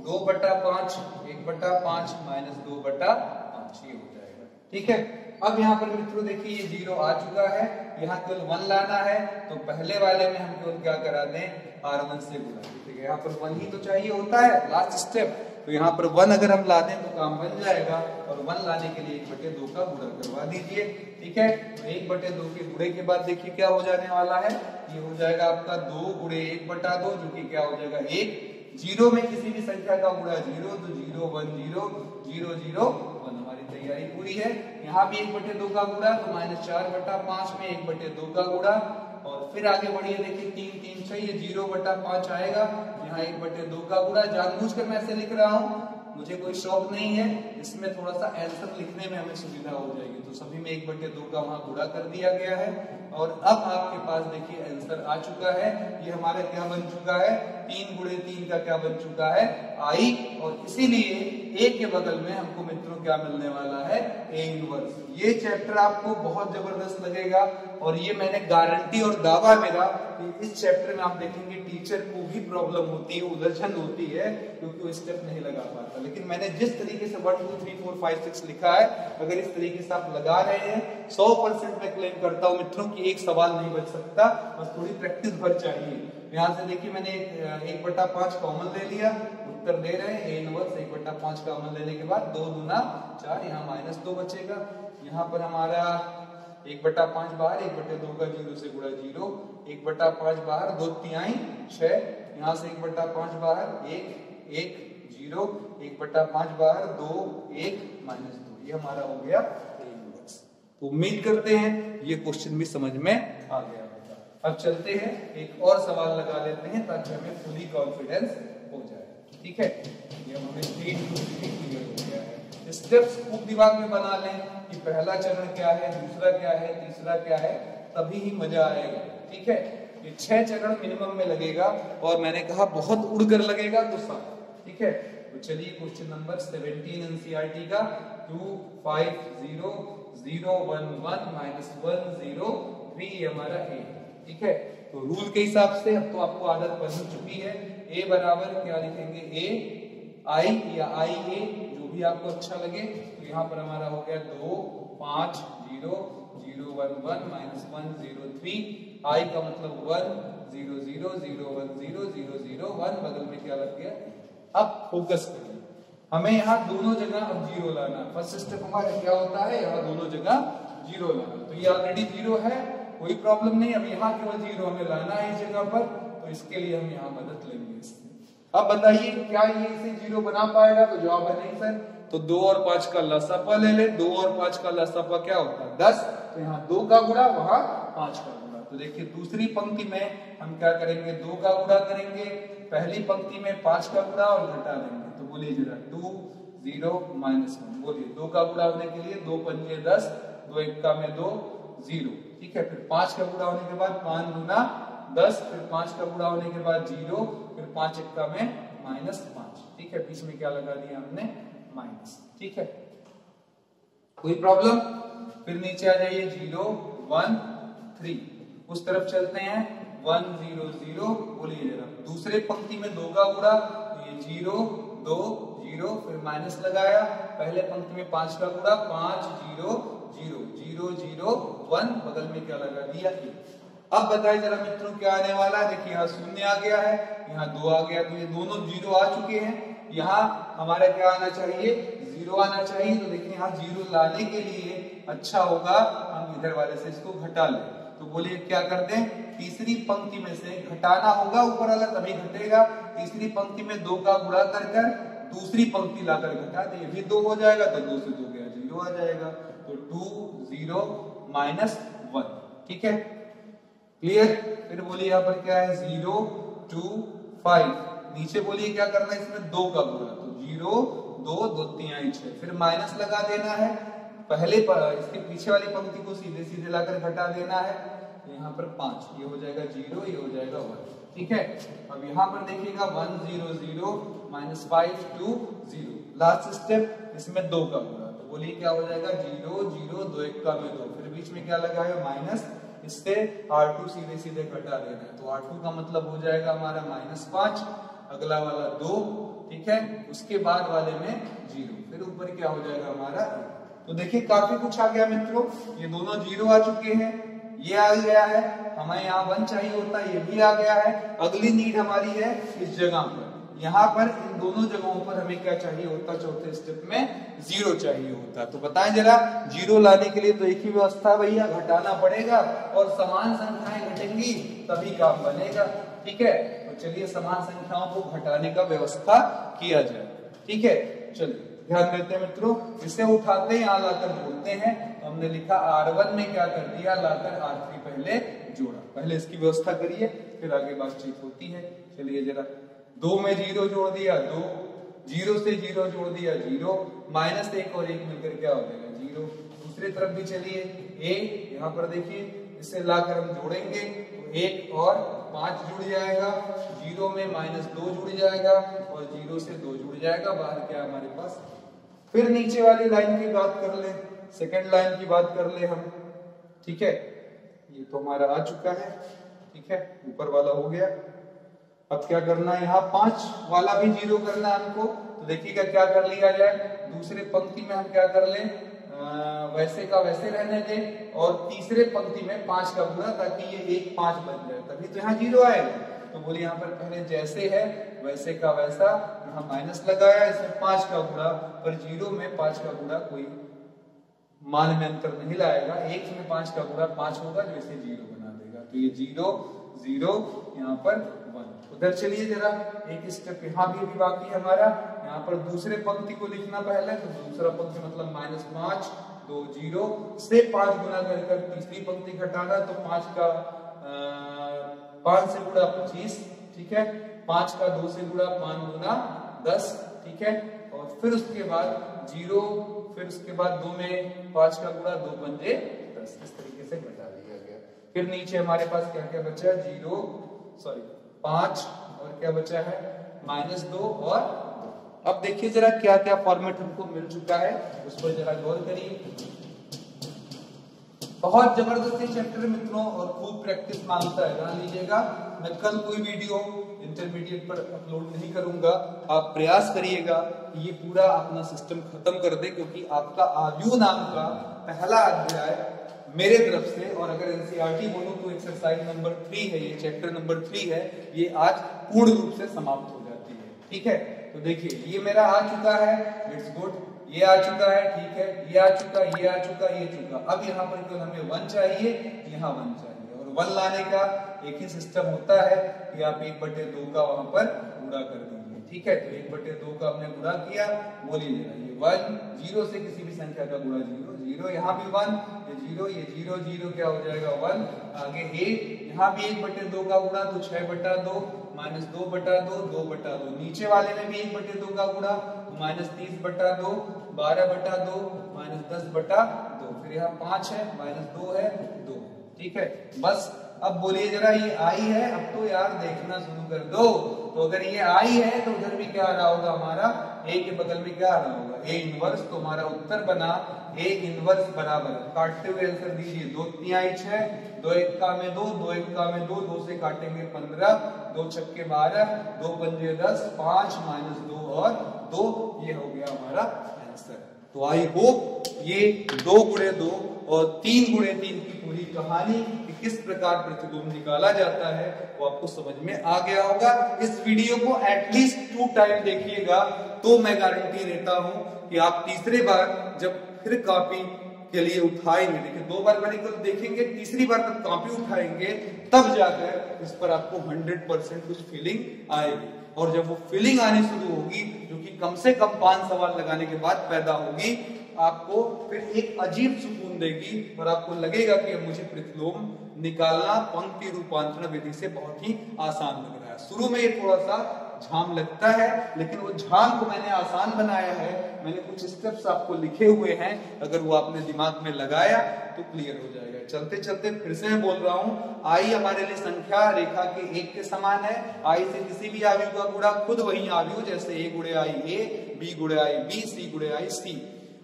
2/5 1/5 -2/5 ये हो जाएगा। ठीक है, अब यहाँ पर मित्रों देखिए ये 0 आ चुका है, यहाँ केवल 1 लाना है, तो पहले वाले में हम केवल क्या करा दें, R1 से गुणा। ठीक है, यहाँ पर 1 ही तो चाहिए होता है, लास्ट स्टेप। तो यहाँ पर 1 अगर हम ला दें तो काम बन जाएगा, और 1 लाने के लिए 1/2 का गुणा करवा दीजिए। ठीक है, तो 1/2 के गुणे के बाद देखिए क्या हो जाने वाला है, ये हो जाएगा आपका 2 गुणे 1/2, जो कि क्या हो जाएगा 1। 0 में किसी भी संख्या का गुणा 0, तो 0 1 0 0 0 1। हमारी तैयारी पूरी है। यहाँ भी 1/2 का गुणा, तो -4/5 में 1/2 का गुणा, और फिर आगे बढ़िए देखिए 3 3 6, ये 0/5 आएगा, यहाँ 1/2 का गुणा। जानबूझकर मैं ऐसे लिख रहा हूँ, मुझे कोई शौक नहीं है, इसमें थोड़ा सा आंसर लिखने में हमें सुविधा हो जाएगी, तो सभी में 1/2 का वहां गुणा कर दिया गया है। और अब आपके पास देखिए आंसर आ चुका है, ये हमारा क्या बन चुका है, 3 गुणे 3 का क्या बन चुका है, आई। और इसीलिए ए के बगल में हमको मित्रों क्या मिलने वाला है, ए इनवर्स। ये चैप्टर आपको बहुत जबरदस्त लगेगा, और ये मैंने गारंटी और दावा मेरा कि इस चैप्टर में आप देखेंगे टीचर को भी प्रॉब्लम होती है, उलझन होती है, क्योंकि वो स्टेप नहीं लगा पाता। लेकिन मैंने जिस तरीके से 1 2 3 4 5 6 लिखा है, अगर इस तरीके से आप लगा रहे हैं, 100% मैं क्लेम करता हूं मित्रों कि एक सवाल नहीं बच सकता, बस थोड़ी प्रैक्टिस भर चाहिए। यहाँ से देखिए मैंने 1/5 कॉमन ले लिया, उत्तर दे रहे हैं ए इनवर्स 1/5 कॉमन लेने के बाद 2 दूना 4, यहाँ -2 बचेगा। यहाँ पर हमारा 1/5 बाहर, 1/2 का 0 से गुणा 0, 1/5 बाहर, 2 तिहाई 6, यहाँ से 1/5 बाहर, 1 1 0, 1/5 बाहर, 2 1 -2, ये हमारा हो गया इनवर्स। तो उम्मीद करते हैं ये क्वेश्चन भी समझ में आ गया होगा। अब चलते हैं एक और सवाल लगा लेते हैं ताकि हमें फुली कॉन्फिडेंस हो जाए। ठीक है, ये हमें 3 2 3 क्लियर हो गया है। स्टेप्स खूब दिमाग में बना लें कि पहला चरण क्या है, दूसरा क्या है, तीसरा क्या है, तभी ही मजा आएगा। ठीक है, ये 6 चरण मिनिमम में लगेगा और मैंने कहा बहुत उड़कर लगेगा तो 7। ठीक है, तो चलिए क्वेश्चन नंबर 17 एनसीईआरटी का 2 5 0 0 1 1 -1 0 3 हमारा ए। ठीक है, तो रूल के हिसाब से अब तो आपको आदत बन चुकी है। ए बराबर क्या लिखेंगे, ए आई या आई ए, जो भी आपको अच्छा लगे। तो यहाँ पर हमारा हो गया 2 5 0 0 1 1 -1 0 3, आई का मतलब 1 0 0 0 1 0 0 0 1, बगल में क्या लग गया। अब फोकस करिए, हमें यहाँ दोनों जगह अब 0 लाना। फर्स्ट स्टेप हमारा क्या होता है, यहाँ दोनों जगह 0 लाना। तो ये ऑलरेडी 0 है, कोई प्रॉब्लम नहीं। अब यहाँ केवल 0 हमें लाना है इस जगह पर, तो इसके लिए हम यहाँ मदद लेंगे। अब बताइए क्या ये इसे 0 बना पाएगा, तो जवाब है नहीं सर। तो 2 और 5 का लसापा ले ले, 2 और 5 का लसापा क्या होता है 10, तो यहाँ 2 का गुणा, वहां 5 का गुणा। तो देखिए दूसरी पंक्ति में हम क्या करेंगे, 2 का गुणा करेंगे, पहली पंक्ति में 5 का गुणा और घटा देंगे। तो बोलिए जरा 2 0 -1, बोलिए 2 का गुणा होने के लिए 2 पंजे 10, 2 एक्का में 2 0। ठीक है, फिर 5 का गुणा होने के बाद 5 गुना 10, फिर 5 का गुणा होने के बाद 0, फिर 5 एक्का में -5। ठीक है, बीच में क्या लगा दिया हमने, माइनस। ठीक है, कोई प्रॉब्लम। फिर नीचे आ जाइए 0 1 3, उस तरफ चलते हैं 1 0 0, बोलिए जरा दूसरे पंक्ति में 2 का गुणा, तो ये 0 2 0, फिर माइनस लगाया, पहले पंक्ति में 5 का गुणा, 5 0 0 0 0 1, बगल में क्या लगा दिया 1। अब बताइए जरा मित्रों क्या आने वाला है। देखिए यहाँ 0 आ गया है, यहाँ 2 आ गया, तो ये दोनों 0 आ चुके हैं। यहाँ हमारा क्या आना चाहिए, 0 आना चाहिए। तो देखिए यहाँ 0 लाने के लिए अच्छा होगा हम इधर वाले से इसको घटा लें। तो बोलिए क्या कर दें, तीसरी पंक्ति में से घटाना होगा ऊपर वाला, तभी घटेगा। तीसरी पंक्ति में 2 का गुणा कर कर दूसरी पंक्ति लाकर घटा दे, ये भी 2 हो जाएगा, तो 2 से 2 गया 0 आ जाएगा। तो 2 0 -1। ठीक है, क्लियर। फिर बोलिए यहाँ पर क्या है, 0 2 5, नीचे बोलिए क्या करना है, इसमें 2 का गुणा, तो 0 2 2 3 6, फिर माइनस लगा देना है, पहले इसके पीछे वाली पंक्ति को सीधे सीधे लाकर घटा देना है। यहाँ पर 5, ये हो जाएगा 0, ये हो जाएगा 1। ठीक है, अब यहाँ पर देखिएगा 1 0 0 -5 2 0, लास्ट स्टेप इसमें 2 का गुणा, तो बोलिए क्या हो जाएगा 0 0 2 एक्का में 2, फिर बीच में क्या लगा है माइनस, इससे R2 सीधे सीधे घटा देना है। तो R2 का मतलब हो जाएगा हमारा -5, अगला वाला 2। ठीक है, उसके बाद वाले में 0, फिर ऊपर क्या हो जाएगा हमारा 1। तो देखिए काफी कुछ आ गया मित्रों, ये दोनों 0 आ चुके हैं, ये आ गया है, हमें यहाँ 1 चाहिए होता है, ये भी आ गया है। अगली नीड हमारी है इस जगह पर, यहाँ पर इन दोनों जगहों पर हमें क्या चाहिए होता, चौथे स्टेप में 0 चाहिए होता। तो बताएं जरा, 0 लाने के लिए तो एक ही व्यवस्था भैया, घटाना पड़ेगा और समान संख्याएं घटेंगी तभी काम बनेगा। ठीक है, तो चलिए समान संख्याओं को घटाने का व्यवस्था किया जाए। ठीक है, चलिए ध्यान देते हैं मित्रों, इसे उठाते हैं यहाँ लाकर जोड़ते हैं। तो हमने लिखा R1 में क्या कर दिया, लाकर R3 पहले जोड़ा। पहले इसकी व्यवस्था करिए, फिर आगे बातचीत होती है। चलिए जरा 2 में 0 जोड़ दिया 2, 0 से 0 जोड़ दिया 0, -1 और 1 मिलकर क्या हो जाएगा 0। दूसरी तरफ भी चलिए a, यहाँ पर देखिए इसे लाकर हम जोड़ेंगे तो 1 और 5 जुड़ जाएगा, 0 में -2 जुड़ जाएगा और 0 से 2 जुड़ जाएगा, बाहर क्या हमारे पास। फिर नीचे वाली लाइन की बात कर ले, सेकंड लाइन की बात कर ले हम। ठीक है, ये तो हमारा आ चुका है। ठीक है, ऊपर वाला हो गया। अब क्या करना है, यहाँ 5 वाला भी 0 करना है हमको। तो देखिएगा क्या कर लिया जाए, दूसरे पंक्ति में हम क्या कर लें, वैसे का वैसे रहने दें और तीसरे पंक्ति में 5 का गुणा, ताकि ये 1 5 बन जाए, तभी तो यहाँ 0 आएगा। तो बोलिए यहाँ पर पहले जैसे है वैसे का वैसा, यहाँ माइनस लगाया, इसमें 5 का गुणा, पर 0 में 5 का गुणा कोई मान में अंतर नहीं लाएगा, 1 में 5 का गुणा 5 होगा जो इसे 0 बना देगा। तो ये 0 0 यहाँ पर 1। उधर चलिए जरा एक स्टेप यहाँ भी अभी बाकी है हमारा। यहाँ पर दूसरे पंक्ति को लिखना पहले, तो दूसरा पंक्ति मतलब -5 2 0 से 5 गुना कर तीसरी पंक्ति घटाना, तो 5 का 5 से गुणा 25, ठीक है, 5 का 2 से गुणा 5 गुना 10, ठीक है, और फिर उसके बाद 0, फिर उसके बाद 2 में 5 का गुणा 2 पंजे 10, इस तरीके से घटा दिया गया। फिर नीचे हमारे पास क्या क्या बचा, 5 और क्या बचा है -2 और 2। अब देखिए जरा क्या क्या फॉर्मेट हमको मिल चुका है, उस पर जरा गौर करिए। बहुत जबरदस्ती चैप्टर मित्रों और खूब प्रैक्टिस मांगता है, जान लीजिएगा। मैं कल कोई वीडियो इंटरमीडिएट पर अपलोड नहीं करूंगा, आप प्रयास करिएगा कि ये पूरा अपना सिस्टम खत्म कर दे, क्योंकि आपका आव्यूह नाम का पहला अध्याय मेरे तरफ से, और अगर एनसीईआरटी बोलूं तो एक्सरसाइज नंबर 3 है, ये चैप्टर नंबर 3 है, ये आज पूर्ण रूप से समाप्त हो जाती है, ठीक है। तो देखिए ये मेरा आ चुका है, इट्स गुड, ये आ चुका है, ठीक है, ये आ चुका, ये आ चुका, ये चुका। अब यहाँ पर केवल हमें 1 चाहिए, यहाँ 1 चाहिए, और 1 लाने का एक ही सिस्टम होता है कि आप 1/2 का वहां पर गुणा कर दीजिए, ठीक है। तो 1/2 का हमने गुणा किया, बोलिए जरा, ये 1 0 से किसी भी संख्या का गुणा 0 0, यहाँ भी 1, ये 0 ये 0 0 क्या हो जाएगा 1, आगे 1, यहाँ भी 1/2 का गुणा, तो 6/2 -2/2 2/2, नीचे वाले में भी 1/2 का गुणा, -30/2 12/2 -10/2, फिर यहाँ 5 है, -2 है 2, ठीक है। बस अब बोलिए जरा, ये आई है, अब तो यार देखना शुरू कर दो। तो अगर ये आई है तो उधर भी क्या आ रहा होगा हमारा, ए के बगल में क्या आ रहा होगा, ए इनवर्स। तो हमारा उत्तर बना ए इनवर्स बराबर, काटते हुए आंसर दीजिए, 2 3 6, 2 1 का में 2, 2 1 का में 2, 2 से काटेंगे 15, 2 छक्के 12, 2 पंजे 10, 5 -2 और 2, ये हो गया हमारा आंसर। तो आई होप ये 2 × 2 और 3 × 3 की पूरी कहानी कि किस प्रकार प्रतिलोम निकाला जाता है वो आपको समझ में आ गया होगा। इस वीडियो को एटलीस्ट 2 टाइम देखिएगा, तो मैं गारंटी देता हूं कि आप तीसरे बार जब फिर कॉपी के लिए उठाएंगे, देखिए 2 बार मैंने कल देखेंगे, तीसरी बार जब कॉपी उठाएंगे तब जाकर इस पर आपको 100% कुछ फीलिंग आएगी। और जब वो फीलिंग आनी शुरू होगी, जो कि कम से कम 5 सवाल लगाने के बाद पैदा होगी, आपको फिर एक अजीब सुकून देगी और आपको लगेगा कि अब मुझे प्रतिलोम निकालना पंक्ति रूपांतरण विधि से बहुत ही आसान लग रहा है। शुरू में ये थोड़ा सा झाम लगता है, लेकिन वो झाम को मैंने आसान बनाया है, मैंने कुछ स्टेप्स आपको लिखे हुए हैं, अगर वो आपने दिमाग में लगाया तो क्लियर हो जाएगा। चलते चलते फिर से मैं बोल रहा हूं, आई हमारे लिए संख्या रेखा के 1 के समान है। आई से किसी भी आव्यूह का गुणा खुद वही आव्यूह, जैसे a × i a, b × i b, c × i c।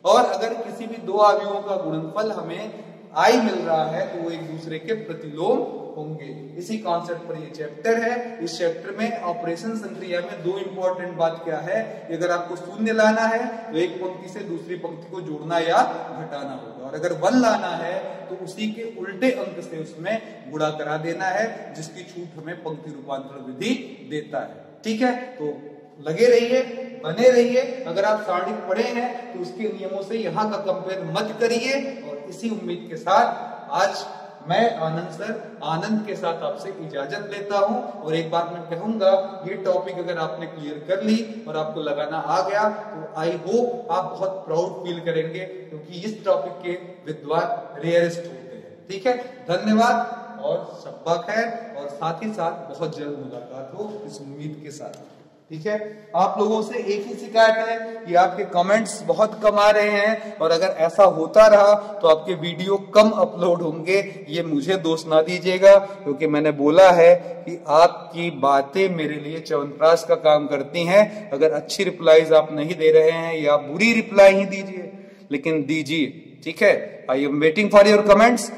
और अगर किसी भी 2 आव्यूहों का गुणनफल हमें i मिल रहा है तो वो एक दूसरे के प्रतिलोम होंगे। इसी कॉन्सेप्ट पर ये चैप्टर है। इस चैप्टर में ऑपरेशन संक्रिया में 2 इंपॉर्टेंट बात क्या है, अगर आपको शून्य लाना है तो एक पंक्ति से दूसरी पंक्ति को जोड़ना या घटाना होगा, और अगर 1 लाना है तो उसी के उल्टे अंक से उसमें गुणा करा देना है, जिसकी छूट हमें पंक्ति रूपांतरण विधि देता है, ठीक है। तो लगे रहिए, बने रहिए। अगर आप सारणी पढ़े हैं तो उसके नियमों से यहाँ का कंपेयर मत करिए। और इसी उम्मीद के साथ आज मैं आनंद सर आनंद के साथ आपसे इजाजत लेता हूं। और एक बात मैं कहूंगा, ये टॉपिक अगर आपने क्लियर कर ली और आपको लगाना आ गया तो आई होप आप बहुत प्राउड फील करेंगे, क्योंकि इस टॉपिक के विद्वान रेयरेस्ट होते हैं, ठीक है। धन्यवाद और शब्बा खैर, और साथ ही साथ बहुत जल्द मुलाकात हो इस उम्मीद के साथ, ठीक है। आप लोगों से एक ही शिकायत है कि आपके कमेंट्स बहुत कम आ रहे हैं, और अगर ऐसा होता रहा तो आपके वीडियो कम अपलोड होंगे। ये मुझे दोष ना दीजिएगा, क्योंकि मैंने बोला है कि आपकी बातें मेरे लिए च्यवनप्राश का काम करती हैं। अगर अच्छी रिप्लाईज आप नहीं दे रहे हैं या बुरी रिप्लाई ही दीजिए, लेकिन दीजिए, ठीक है। I am waiting for your comments.